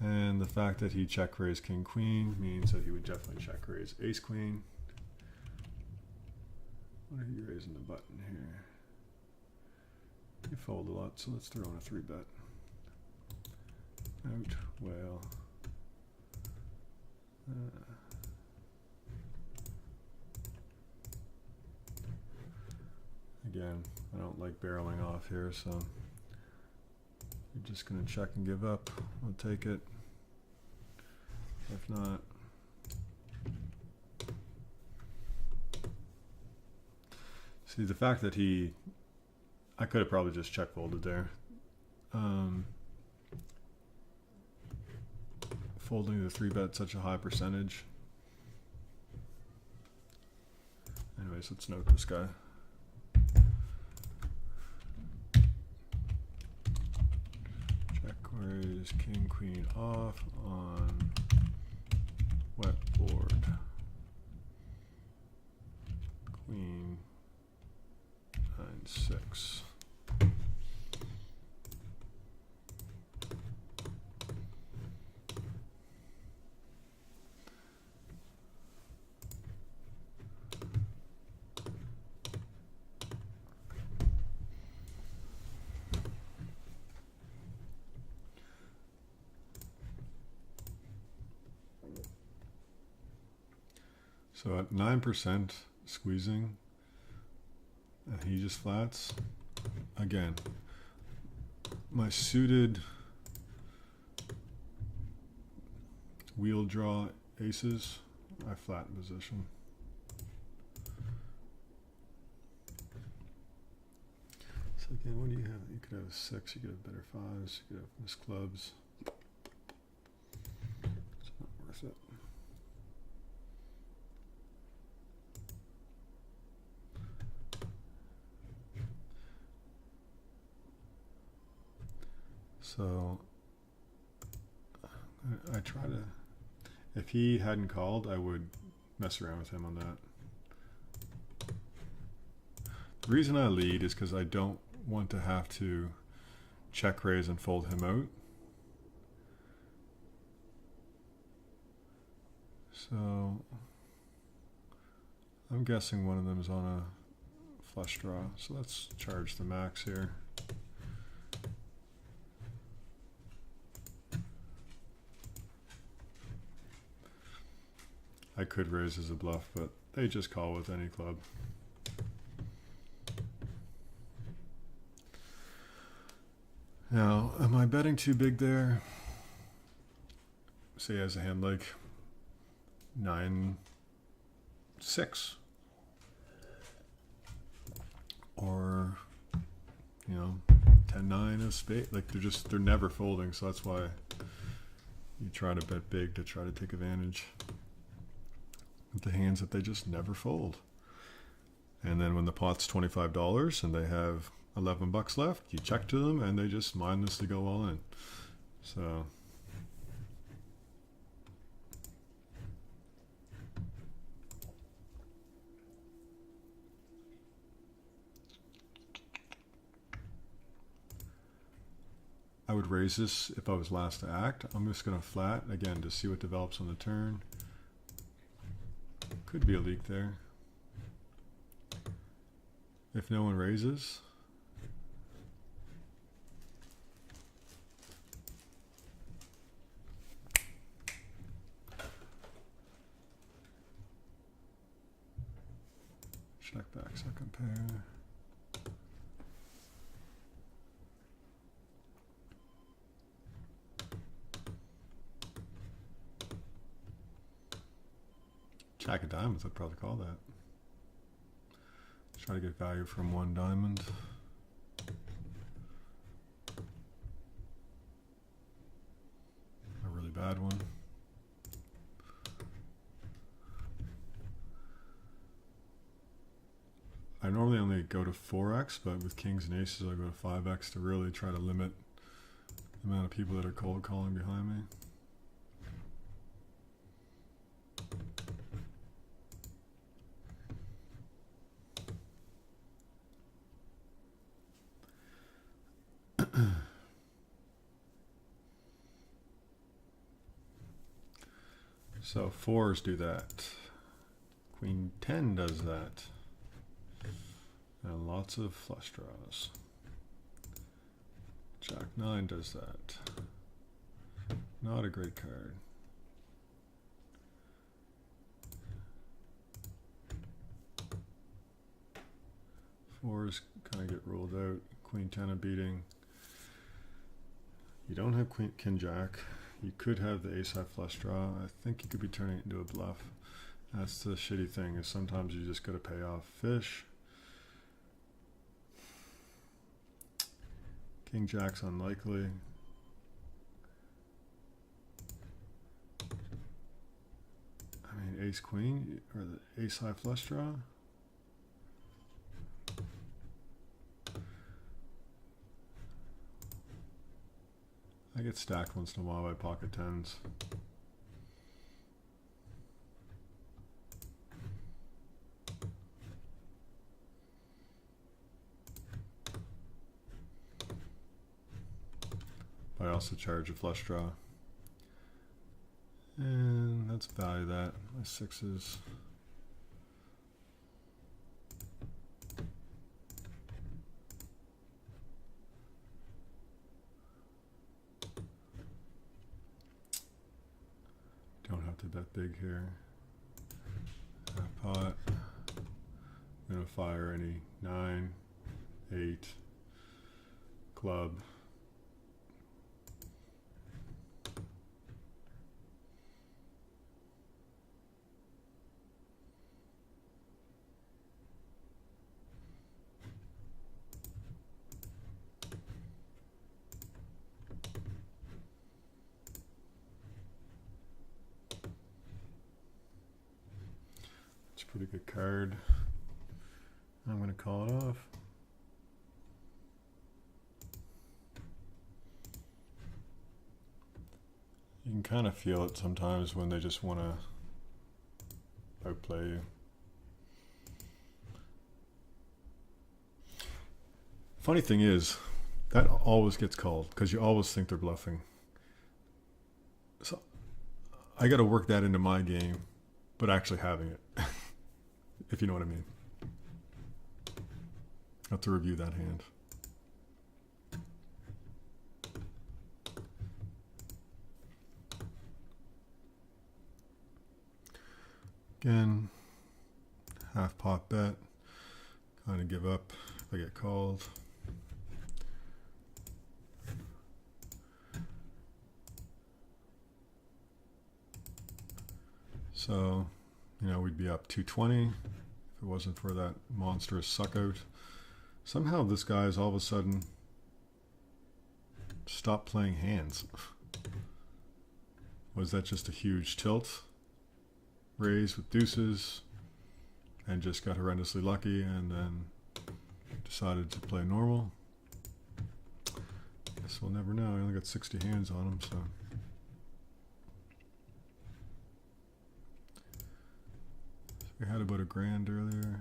And the fact that he check raised king queen means that he would definitely check raise ace queen. What are you raising the button here? You fold a lot, so let's throw in a 3-bet. Out, whale. Again, I don't like barreling off here, so you're just going to check and give up. I'll take it. If not, see the fact that I could have probably just check folded there. Folding the 3-bet such a high percentage. Anyways, let's note this guy. Check raise king queen off on wet board. Queen 9-6. So at 9% squeezing, and he just flats. Again, my suited wheel draw aces, I flatten position. So again, what do you have? You could have a 6, you could have better 5s, you could have miss clubs. It's not worth it. So I try to, if he hadn't called, I would mess around with him on that. The reason I lead is because I don't want to have to check raise and fold him out. So I'm guessing one of them is on a flush draw. So let's charge the max here. I could raise as a bluff, but they just call with any club. Now, am I betting too big there? Say as a hand like 9-6 or 10-9 of spade. Like they're never folding, so that's why you try to bet big to try to take advantage of the hands that they just never fold. And then when the pot's $25 and they have $11 left, you check to them and they just mindlessly go all in. So I would raise this if I was last to act. I'm just going to flat again to see what develops on the turn. Could be a leak there. If no one raises, check back second pair. Jack of diamonds, I'd probably call that. Try to get value from one diamond. A really bad one. I normally only go to 4x, but with kings and aces, I go to 5x to really try to limit the amount of people that are cold calling behind me. So fours do that. Queen 10 does that. And lots of flush draws. Jack 9 does that. Not a great card. Fours kind of get ruled out. Queen 10 a beating. You don't have King Jack. You could have the ace high flush draw. I think you could be turning it into a bluff. That's the shitty thing, is sometimes you just gotta pay off fish. King Jack's unlikely. I mean, ace queen or the ace high flush draw. I get stacked once in a while by pocket tens. I also charge a flush draw. And let's value that. My sixes. Don't have to bet big here. Half pot. I'm gonna fire any 9, 8, club. It's a pretty good card. I'm going to call it off. You can kind of feel it sometimes when they just want to outplay you. Funny thing is, that always gets called because you always think they're bluffing. So I got to work that into my game, but actually having it. If you know what I mean. I have to review that hand. Again, half pot bet. Kind of give up if I get called. So, you know, we'd be up 220 if it wasn't for that monstrous suck out. Somehow this guy's all of a sudden stopped playing hands. Was that just a huge tilt? Raise with deuces and just got horrendously lucky and then decided to play normal. Guess we'll never know. I only got 60 hands on him, so. We had about $1,000 earlier.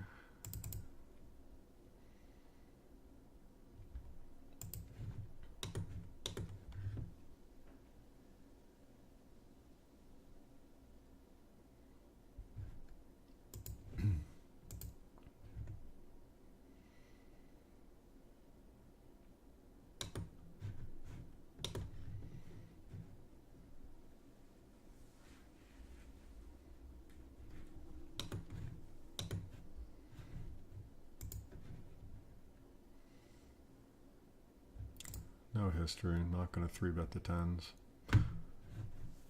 No history, not going to 3-bet the tens.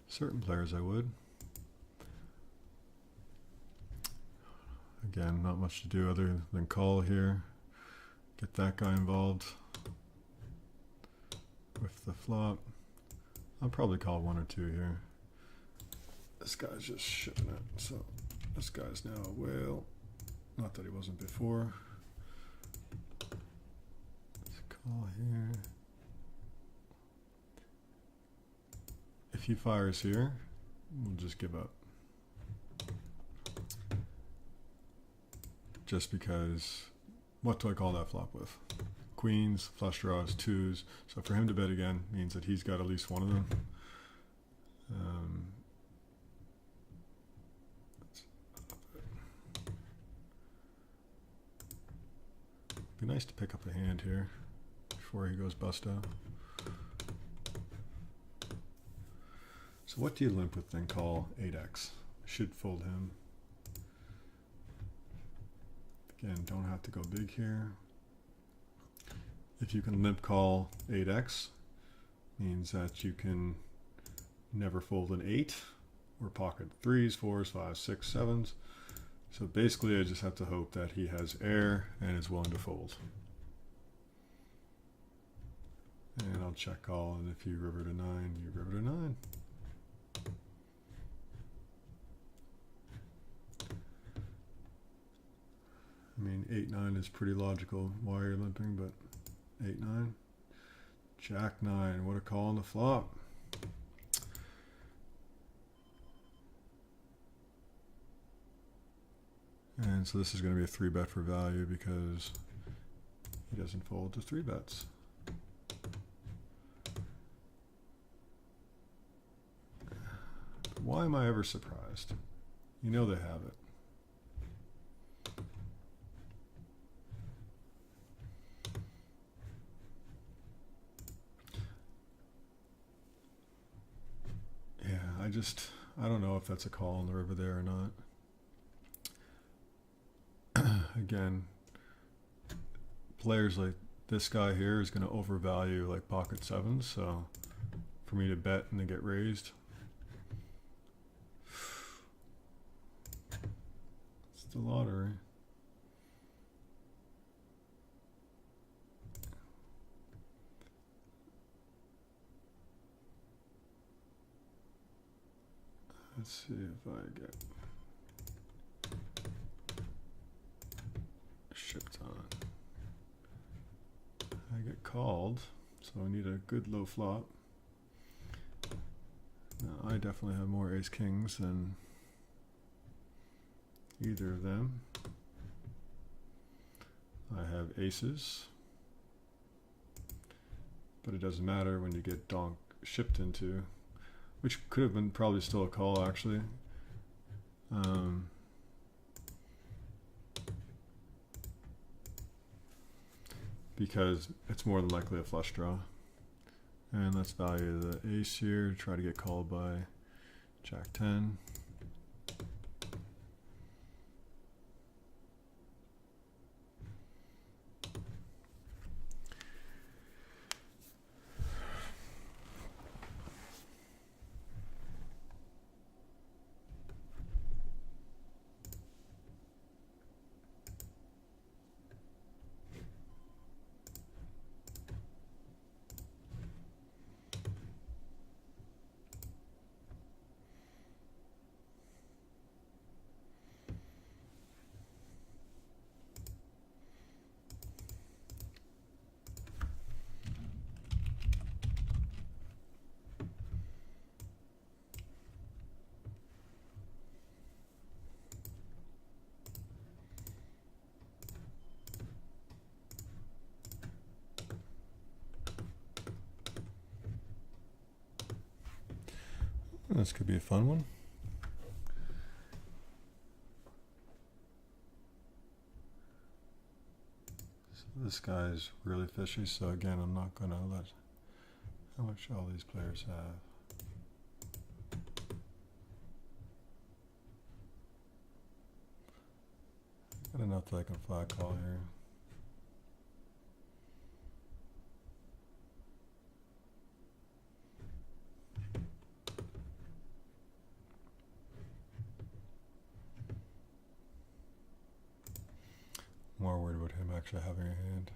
Certain players I would. Again, not much to do other than call here. Get that guy involved with the flop. I'll probably call 1 or 2 here. This guy's just shipping it, so this guy's now a whale. Not that he wasn't before. Let's call here. If he fires here, we'll just give up. Just because, what do I call that flop with? Queens, flush draws, twos. So for him to bet again means that he's got at least one of them. Be nice to pick up a hand here before he goes busto. So what do you limp with then? Call 8x. Should fold him. Again, don't have to go big here. If you can limp call 8x, means that you can never fold an 8 or pocket 3s, 4s, 5s, 6, 7s. So basically I just have to hope that he has air and is willing to fold. And I'll check call, and if you river to 9, you river to 9. I mean, 8-9 is pretty logical why you're limping, but 8-9. Jack 9, what a call on the flop. And so this is going to be a 3-bet for value because he doesn't fold to 3-bets. Why am I ever surprised? You know they have it. Yeah, I don't know if that's a call on the river there or not. Again, players like this guy here is going to overvalue like pocket 7s, so for me to bet and then get raised, it's the lottery. Let's see if I get shipped on. I get called, so I need a good low flop. Now I definitely have more ace kings than either of them. I have aces, but it doesn't matter when you get donk shipped into, which could have been probably still a call actually. Because it's more than likely a flush draw. And let's value the ace here, try to get called by Jack 10. This could be a fun one. So this guy's really fishy, so again, I'm not going to let how much all these players have. Got enough that I can flag call here. More worried about him actually having a hand.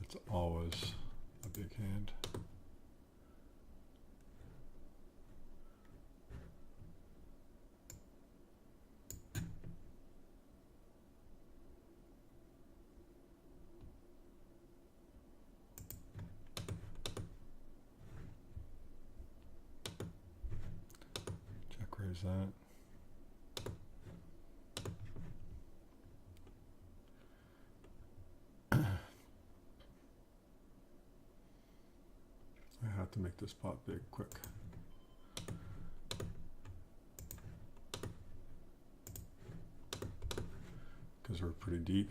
It's always a big hand. Raise that. I have to make this pot big quick. were pretty deep.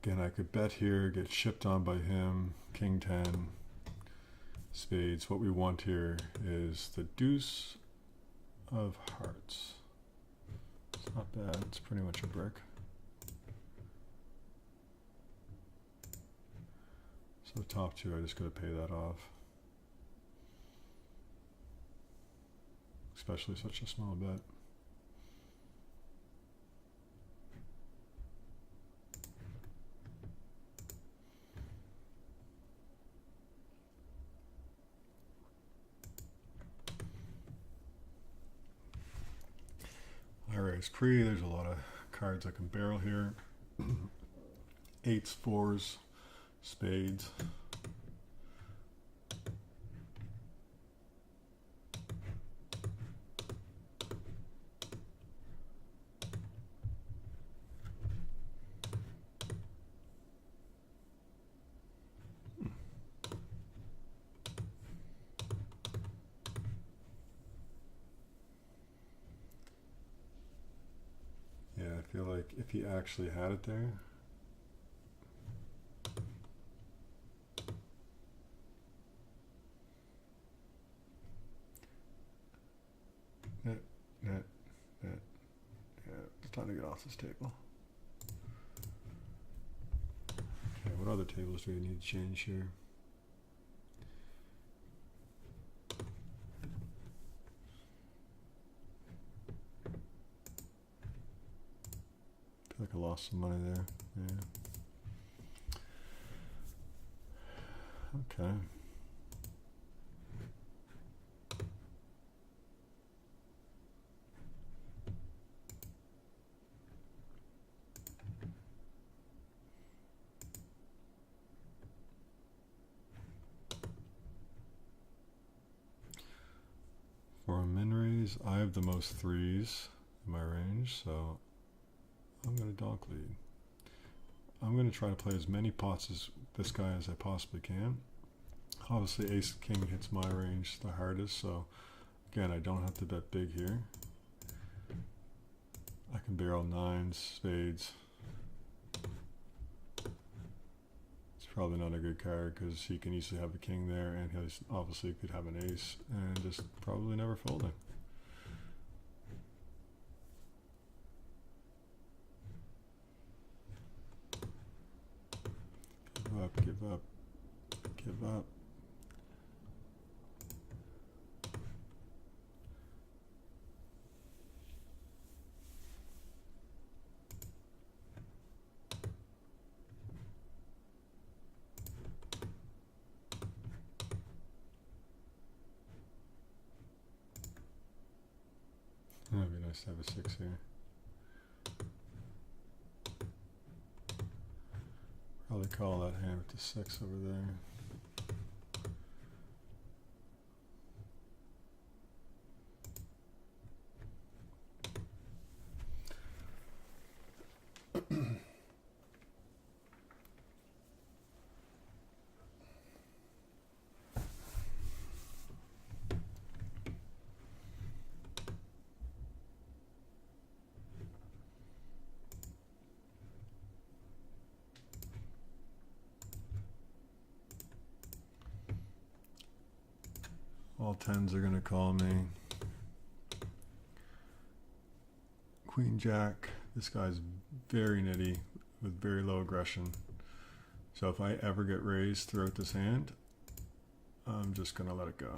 Again, I could bet here, get shipped on by him, king 10, spades. What we want here is the deuce of hearts. It's not bad, it's pretty much a brick. So the top two, I just gotta pay that off. Especially such a small bet. Raise pre, there's a lot of cards I can barrel here. Eights, fours, spades. I feel like if he actually had it there, net, yeah, it's time to get off this table. Okay, what other tables do we need to change here? I feel like I lost some money there. Yeah. Okay. For a min raise, I have the most threes in my range, so I'm going to donk lead. I'm going to try to play as many pots as this guy as I possibly can. Obviously ace king hits my range the hardest, so again I don't have to bet big here. I can barrel nines, spades. It's probably not a good card because he can easily have a king there, and he obviously could have an ace and just probably never folding. Give up, give up. That'd be nice to have a six here. Probably call that hand with the six over there. All tens are going to call me. Queen Jack. This guy's very nitty with very low aggression. So if I ever get raised throughout this hand, I'm just going to let it go.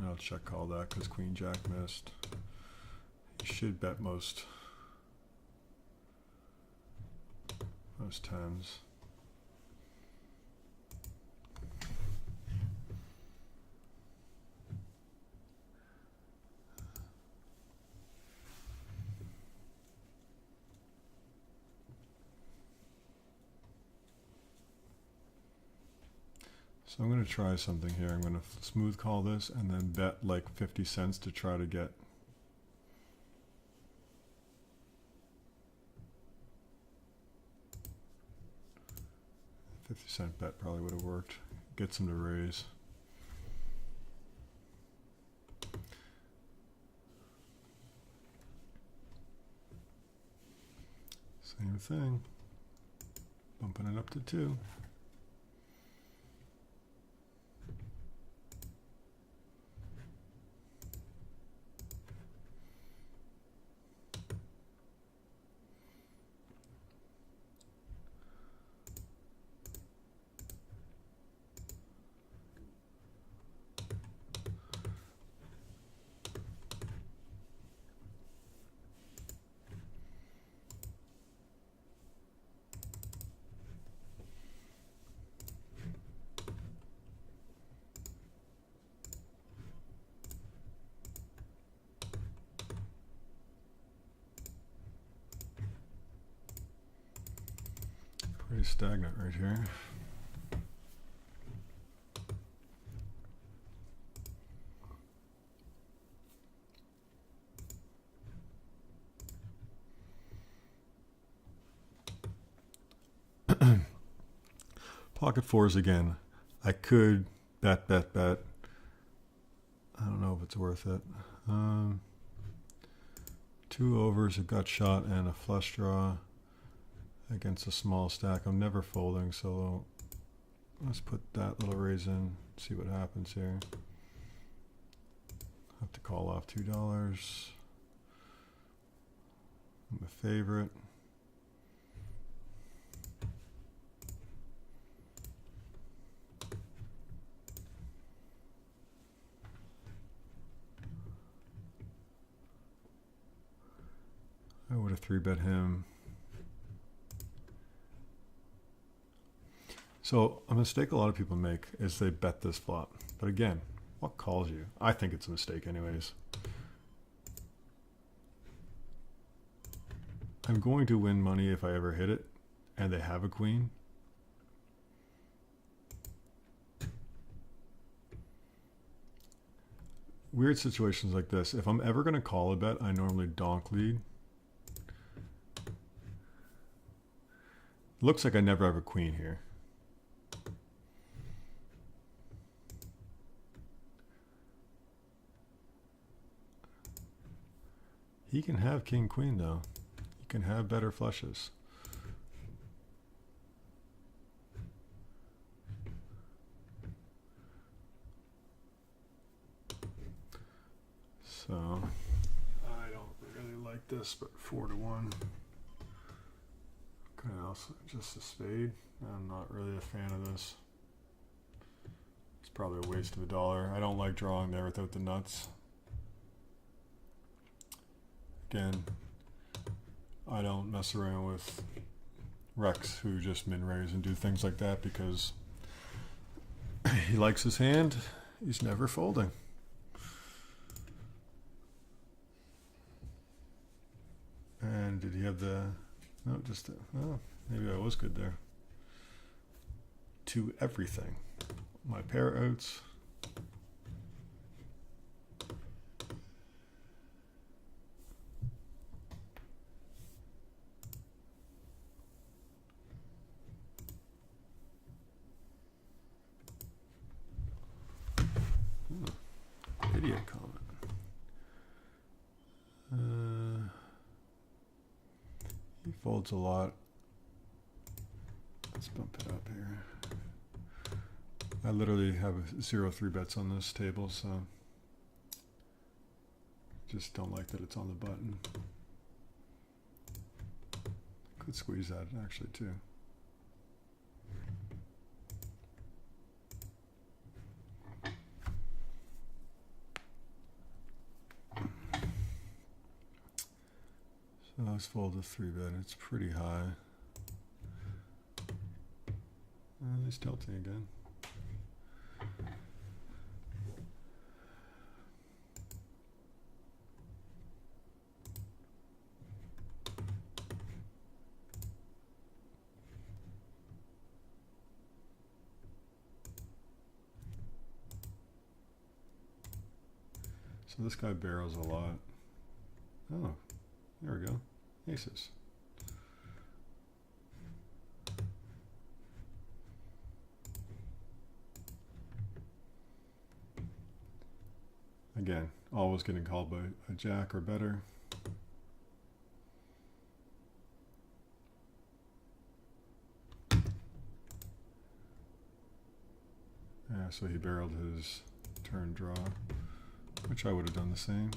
I'll check call that because Queen Jack missed. You should bet most tens. So I'm going to try something here. I'm going to smooth call this and then bet like 50 cents to try to get. $0.50 bet probably would have worked. Gets him to raise. Same thing. Bumping it up to 2. Pretty stagnant right here. Pocket fours again. I could bet. I don't know if it's worth it. 2 overs, a gut shot, and a flush draw against a small stack. I'm never folding, so let's put that little raise in, see what happens here. Have to call off $2. I'm a favorite. I would have 3-bet him. So a mistake a lot of people make is they bet this flop. But again, what calls you? I think it's a mistake anyways. I'm going to win money if I ever hit it, and they have a queen. Weird situations like this. If I'm ever going to call a bet, I normally donk lead. Looks like I never have a queen here. He can have king queen though. He can have better flushes. So I don't really like this, but 4-1. Okay, also just a spade. I'm not really a fan of this. It's probably a waste of $1. I don't like drawing there without the nuts. Again, I don't mess around with Rex who just min-raise and do things like that because he likes his hand. He's never folding. And did he have the... No, just... Oh, maybe I was good there. To everything. My pair outs. Idiot comment. He folds a lot. Let's bump it up here. I literally have 0 3-bets on this table, so just don't like that it's on the button. Could squeeze that actually too. So let's fold a 3-bet. It's pretty high. And he's tilting again. So this guy barrels a lot. Oh, there we go. Aces. Again, always getting called by a jack or better. Yeah, so he barreled his turn draw, which I would have done the same.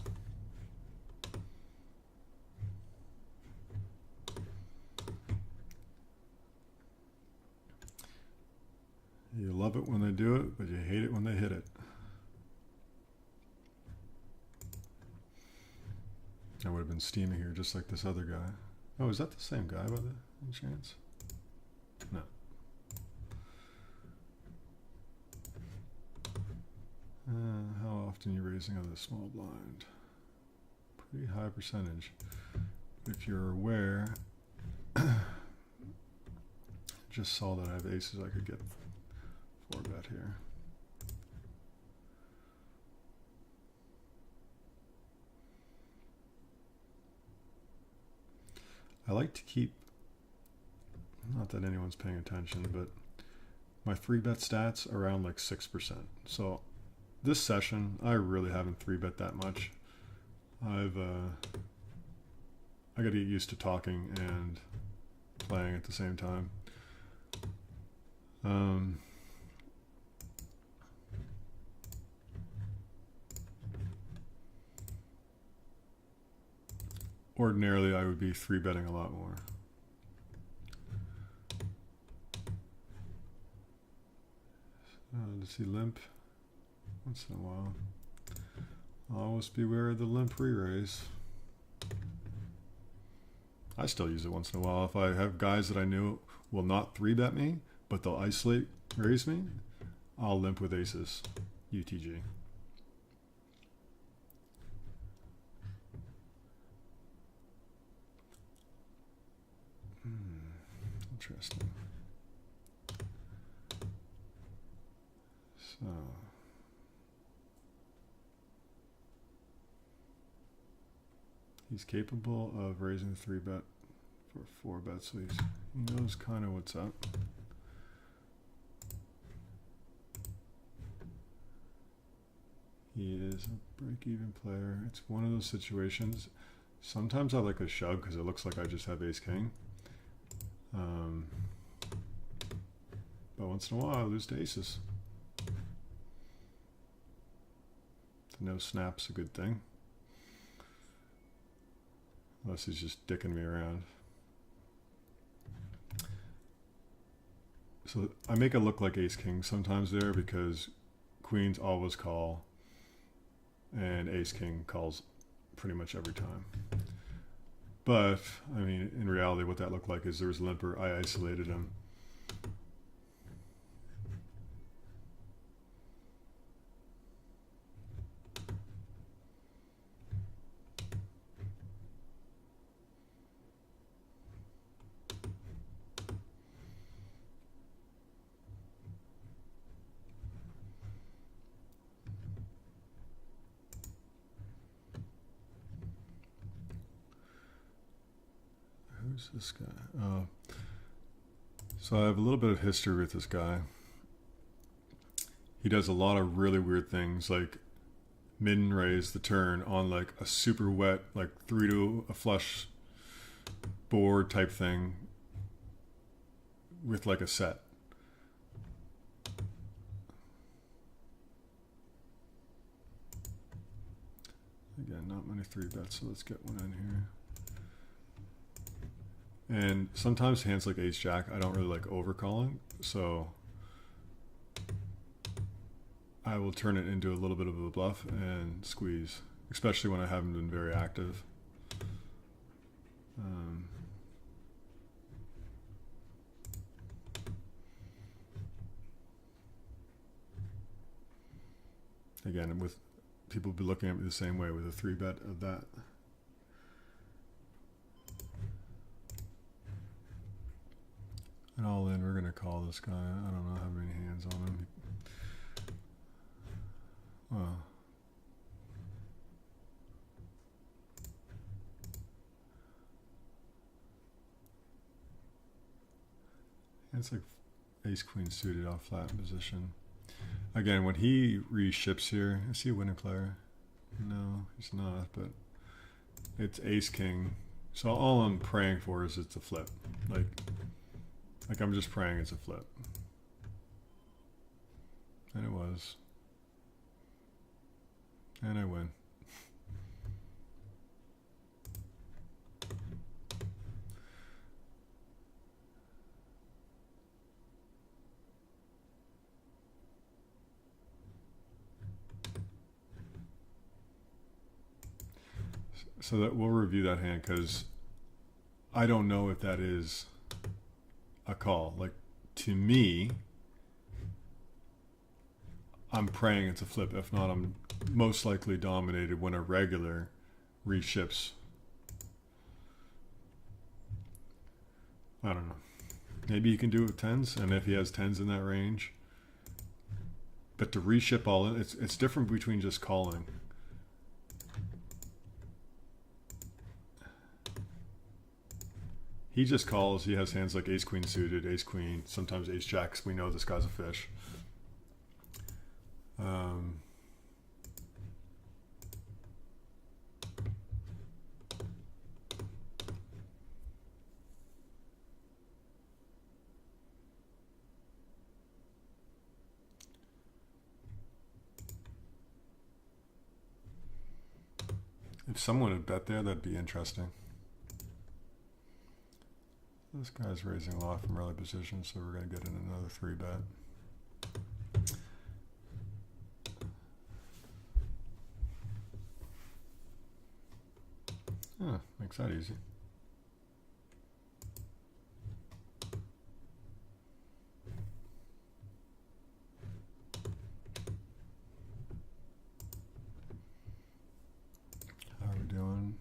You love it when they do it, but you hate it when they hit it. I would have been steaming here just like this other guy. Oh, is that the same guy by the chance? No. How often are you raising on the small blind? Pretty high percentage. If you're aware, just saw that I have aces I could get 4-bet here. I like to keep, not that anyone's paying attention, but my 3-bet stats around like 6%. So this session, I really haven't 3-bet that much. I got to get used to talking and playing at the same time. Ordinarily, I would be 3-betting a lot more. Does he limp? Once in a while. Always beware of the limp re-raise. I still use it once in a while. If I have guys that I knew will not 3-bet me, but they'll isolate raise me, I'll limp with aces. UTG. Interesting. So he's capable of raising 3-bet for 4-bet, so he knows kind of what's up. He is a break-even player. It's one of those situations. Sometimes I like a shove because it looks like I just have ace-king. But once in a while I lose to aces. The no snap's a good thing. Unless he's just dicking me around. So I make it look like ace-king sometimes there because queens always call and ace-king calls pretty much every time. But, I mean, in reality what that looked like is there was a limper, I isolated him. Who's this guy? So I have a little bit of history with this guy. He does a lot of really weird things, like midden raise the turn on like a super wet, like 3 to a flush board type thing with like a set. Again, not many 3-bets, so let's get one in here. And sometimes hands like ace-jack, I don't really like overcalling, so I will turn it into a little bit of a bluff and squeeze, especially when I haven't been very active. Again, with people be looking at me the same way with a 3-bet of that. And all in, we're going to call this guy. I don't know how many hands on him. Well, It's like ace queen suited off flat position. Again, when he reships here, is he a winning player? No, he's not, but it's ace king. So all I'm praying for is it's a flip. Like I'm just praying it's a flip. And it was. And I win. So that we'll review that hand because I don't know if that is a call. Like to me, I'm praying it's a flip. If not, I'm most likely dominated when a regular reships. I don't know. Maybe he can do it with tens, and if he has tens in that range. But to reship all in, it's different between just calling. He just calls. He has hands like ace queen suited, ace queen, sometimes ace jacks. We know this guy's a fish. If someone had bet there, that'd be interesting. This guy's raising a lot from early position, so we're going to get in another 3-bet. Huh, makes that easy. How are we doing?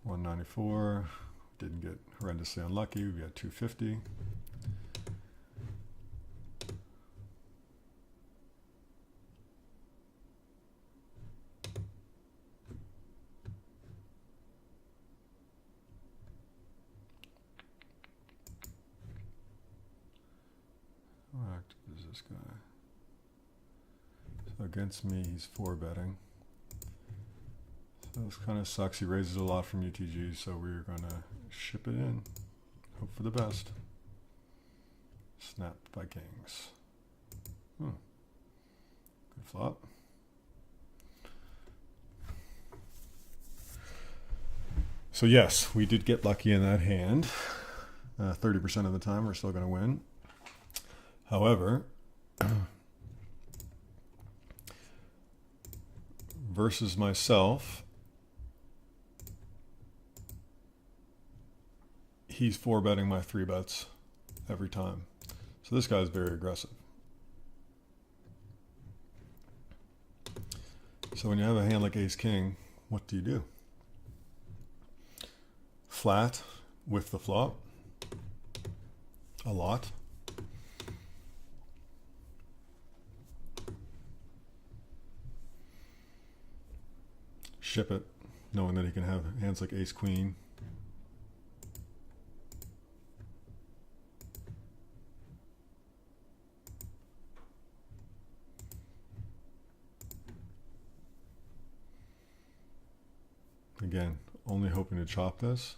194. Didn't get horrendously unlucky. We got 250. How active is this guy? So against me, he's 4-betting. So this kind of sucks. He raises a lot from UTG, so we're going to ship it in. Hope for the best. Snapped by kings. Good flop. So yes, we did get lucky in that hand. 30% of the time, we're still going to win. However, versus myself, he's 4-betting my 3-bets every time. So this guy's very aggressive. So when you have a hand like ace king, what do you do? Flat with the flop. A lot. Ship it, knowing that he can have hands like ace queen. Again, only hoping to chop this.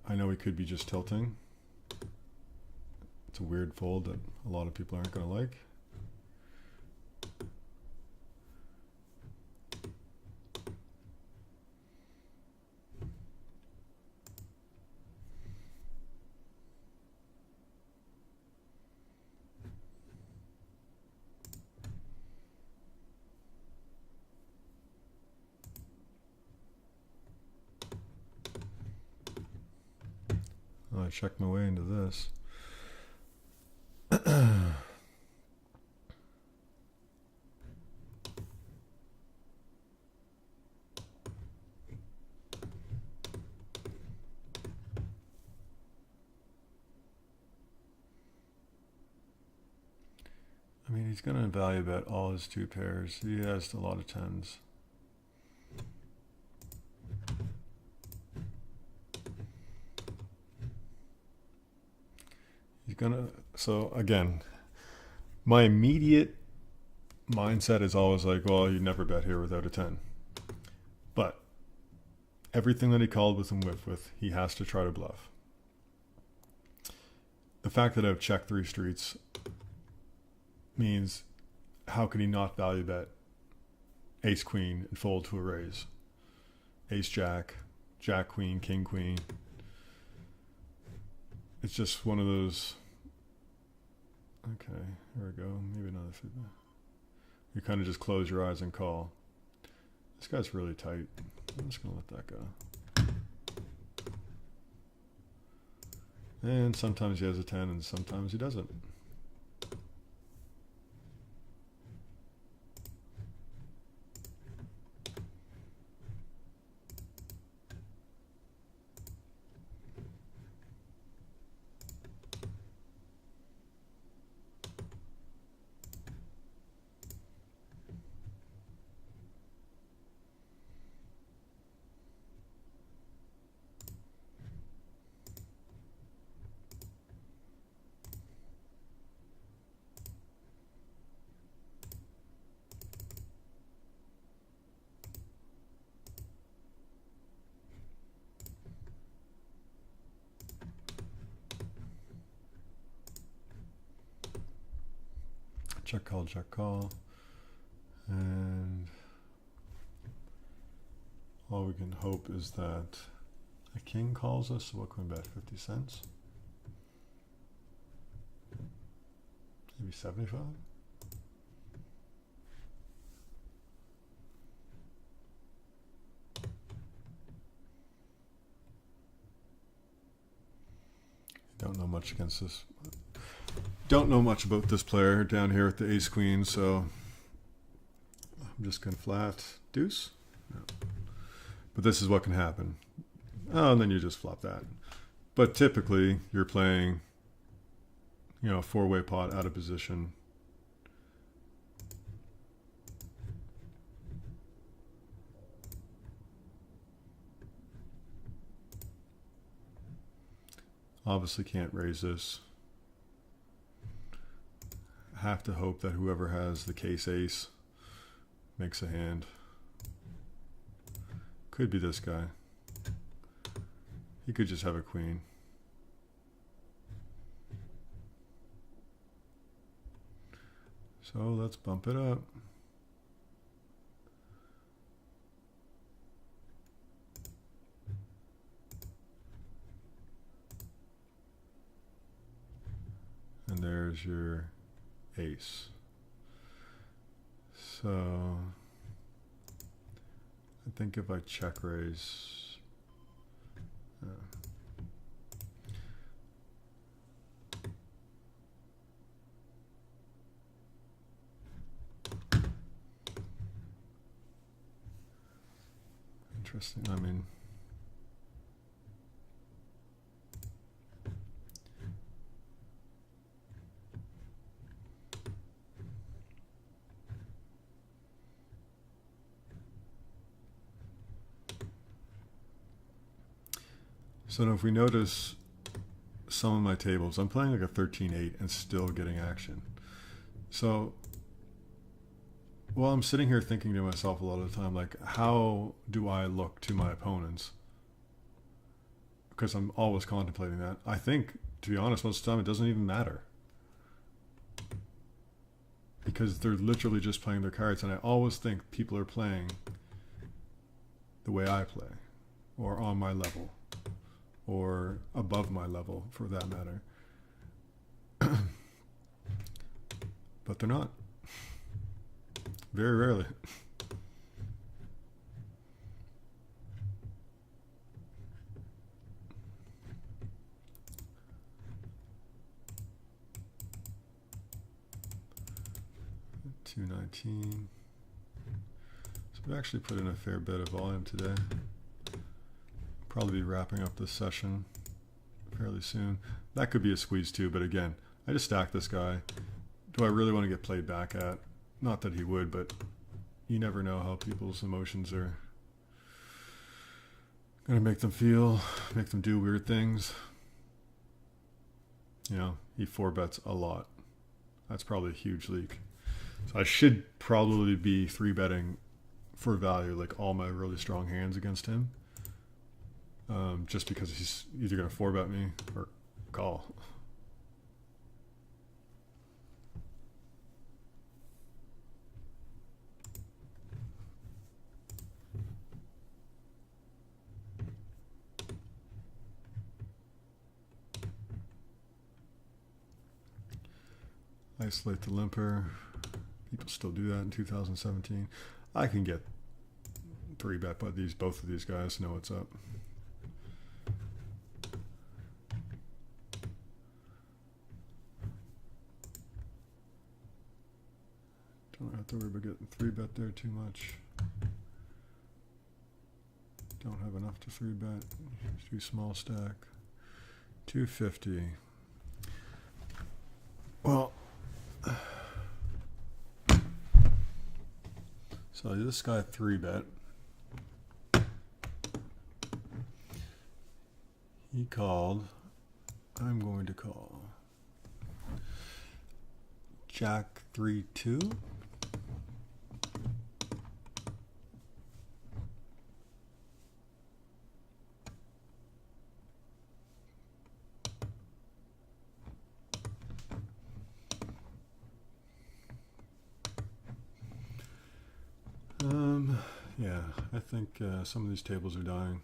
I know he could be just tilting. It's a weird fold that a lot of people aren't going to like. I checked my way into this. I mean, he's going to value bet all his 2 pairs. He has a lot of tens. gonna. So again, my immediate mindset is always like, well, you never bet here without a 10. But everything that he called with and whiffed with, he has to try to bluff. The fact that I've checked 3 streets means how can he not value bet ace queen and fold to a raise? Ace jack, jack queen, king queen. It's just one of those. Okay, here we go. Maybe another feedback. You kind of just close your eyes and call. This guy's really tight. I'm just going to let that go. And sometimes he has a 10 and sometimes he doesn't. Check call. And all we can hope is that a king calls us. So what can we bet? 50 cents? Maybe 75? Don't know much against this. Don't know much about this player down here with the ace queen, so I'm just going to flat deuce. No. But this is what can happen. Oh, and then you just flop that. But typically, you're playing, you know, a 4-way pot out of position. Obviously can't raise this. Have to hope that whoever has the case ace makes a hand. Could be this guy. He could just have a queen. So let's bump it up. And there's your ace. So I think if I check raise, interesting. I mean, so now if we notice some of my tables, I'm playing like a 13-8 and still getting action. So while I'm sitting here thinking to myself a lot of the time, like, how do I look to my opponents? Because I'm always contemplating that. I think, to be honest, most of the time it doesn't even matter. Because they're literally just playing their cards, and I always think people are playing the way I play, or on my level, or above my level, for that matter. But they're not. Very rarely. $2.19. So we actually put in a fair bit of volume today. Probably be wrapping up this session fairly soon. That could be a squeeze too, but again, I just stacked this guy. Do I really want to get played back at? Not that he would, but you never know how people's emotions are going to make them feel, make them do weird things. You know, he 4-bets a lot. That's probably a huge leak. So I should probably be 3-betting for value, like all my really strong hands against him. Just because he's either going to 4-bet me or call. Isolate the limper. People still do that in 2017. I can get 3-bet by both of these guys know what's up. Don't have to worry about getting 3-bet there too much. Don't have enough to 3-bet. Too small stack. 250. Well, so this guy 3-bet. He called. I'm going to call. Jack 3-2. Yeah, I think some of these tables are dying.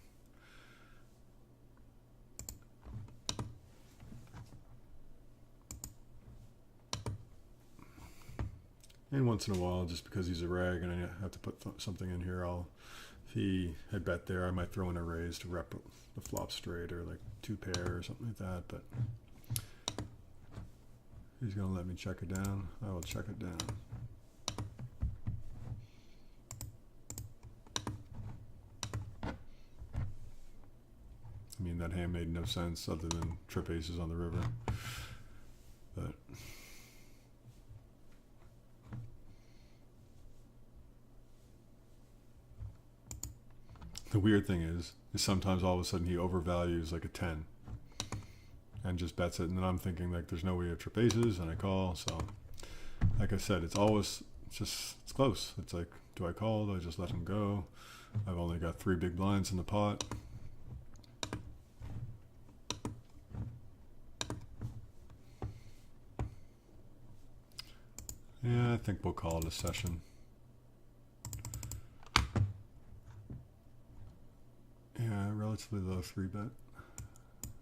And once in a while, just because he's a rag and I have to put something in here, if he had bet there, I might throw in a raise to rep the flop straight or like 2-pair or something like that. But he's going to let me check it down. I will check it down. I mean, that hand made no sense other than trip aces on the river. But the weird thing is sometimes all of a sudden he overvalues like a 10 and just bets it. And then I'm thinking like, there's no way of trip aces, and I call. So like I said, it's close. It's like, do I call? Do I just let him go? I've only got 3 big blinds in the pot. Yeah, I think we'll call it a session. Yeah, relatively low 3-bet.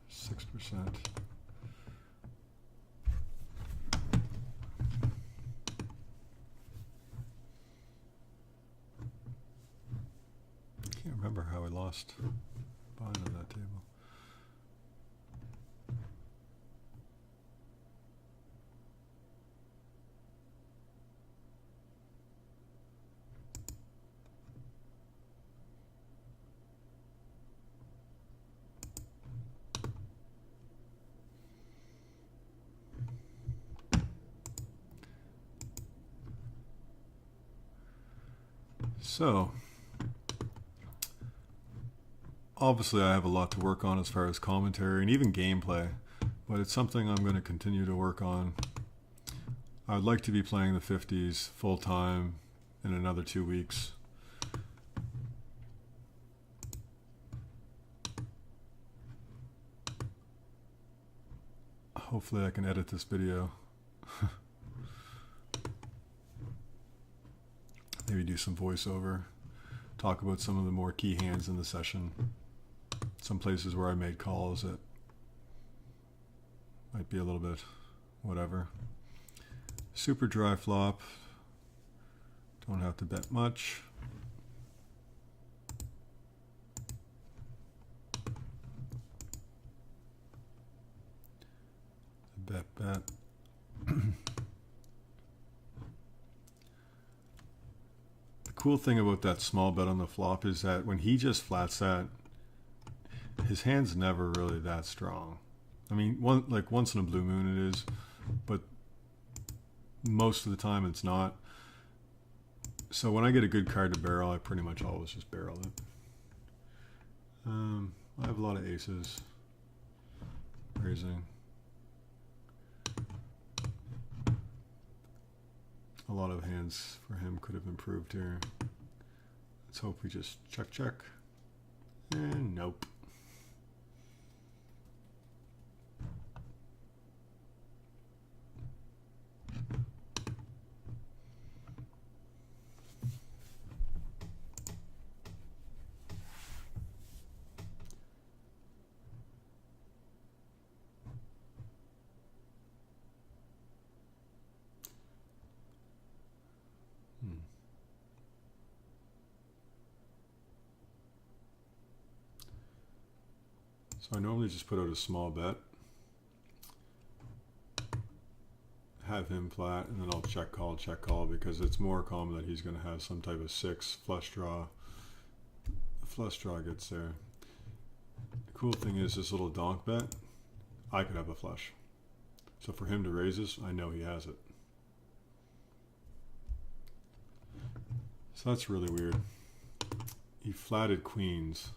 6%. Can't remember how I lost buying on that table. So, obviously I have a lot to work on as far as commentary and even gameplay, but it's something I'm going to continue to work on. I'd like to be playing the 50s full time in another 2 weeks. Hopefully I can edit this video. Maybe do some voiceover, talk about some of the more key hands in the session, some places where I made calls that might be a little bit whatever. Super dry flop, don't have to bet much. Bet. Cool thing about that small bet on the flop is that when he just flats that, his hand's never really that strong. I mean, once in a blue moon it is, but most of the time it's not. So when I get a good card to barrel, I pretty much always just barrel it. I have a lot of aces raising. a lot of hands for him could have improved here. Let's hope we just check. And nope. So I normally just put out a small bet, have him flat, and then I'll check call, because it's more common that he's going to have some type of 6 flush draw. The flush draw gets there. The cool thing is this little donk bet, I could have a flush. So for him to raise this, I know he has it. So that's really weird. He flatted queens.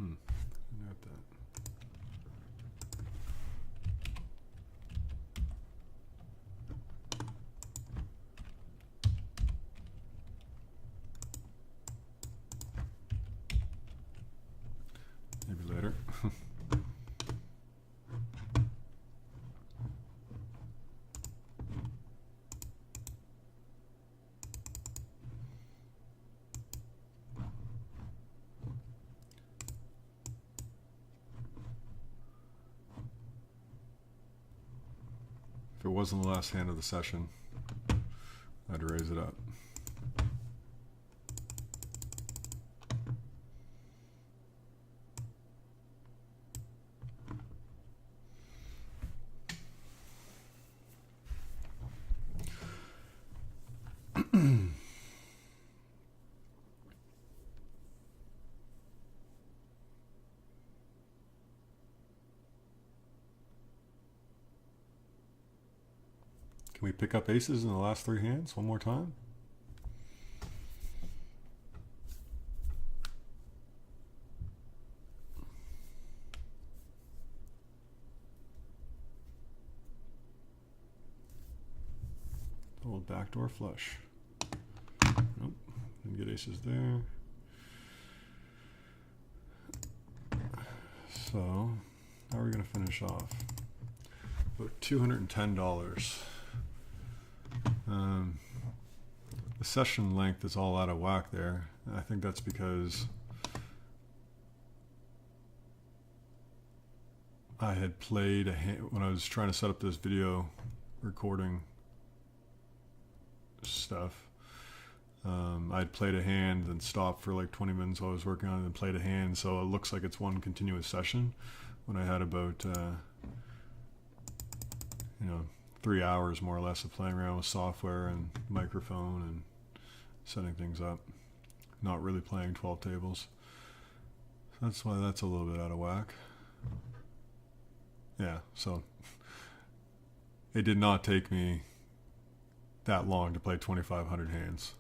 Note that. Maybe later. If it wasn't the last hand of the session, I'd raise it up. Can we pick up aces in the last 3 hands one more time? Old backdoor flush. Nope, didn't get aces there. So, how are we going to finish off? About $210. The session length is all out of whack there. And I think that's because I had played a hand when I was trying to set up this video recording stuff. I'd played a hand and stopped for like 20 minutes while I was working on it and played a hand, so it looks like it's one continuous session when I had about 3 hours more or less of playing around with software and microphone and setting things up, not really playing 12 tables. So that's why that's a little bit out of whack. Yeah, so it did not take me that long to play 2,500 hands.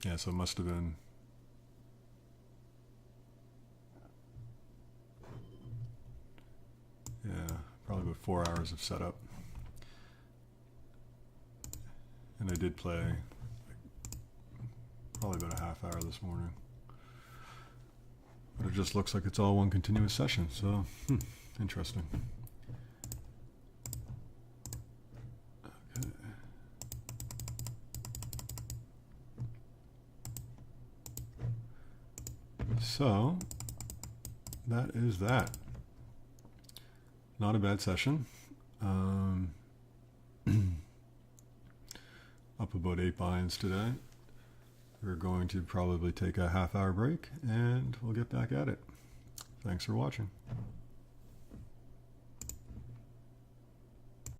Yeah, so it must have been probably about 4 hours of setup. And I did play probably about a half hour this morning. But it just looks like it's all one continuous session, so interesting. Okay. So that is that. Not a bad session. Up about 8 binds today. We're going to probably take a half-hour break and we'll get back at it. Thanks for watching.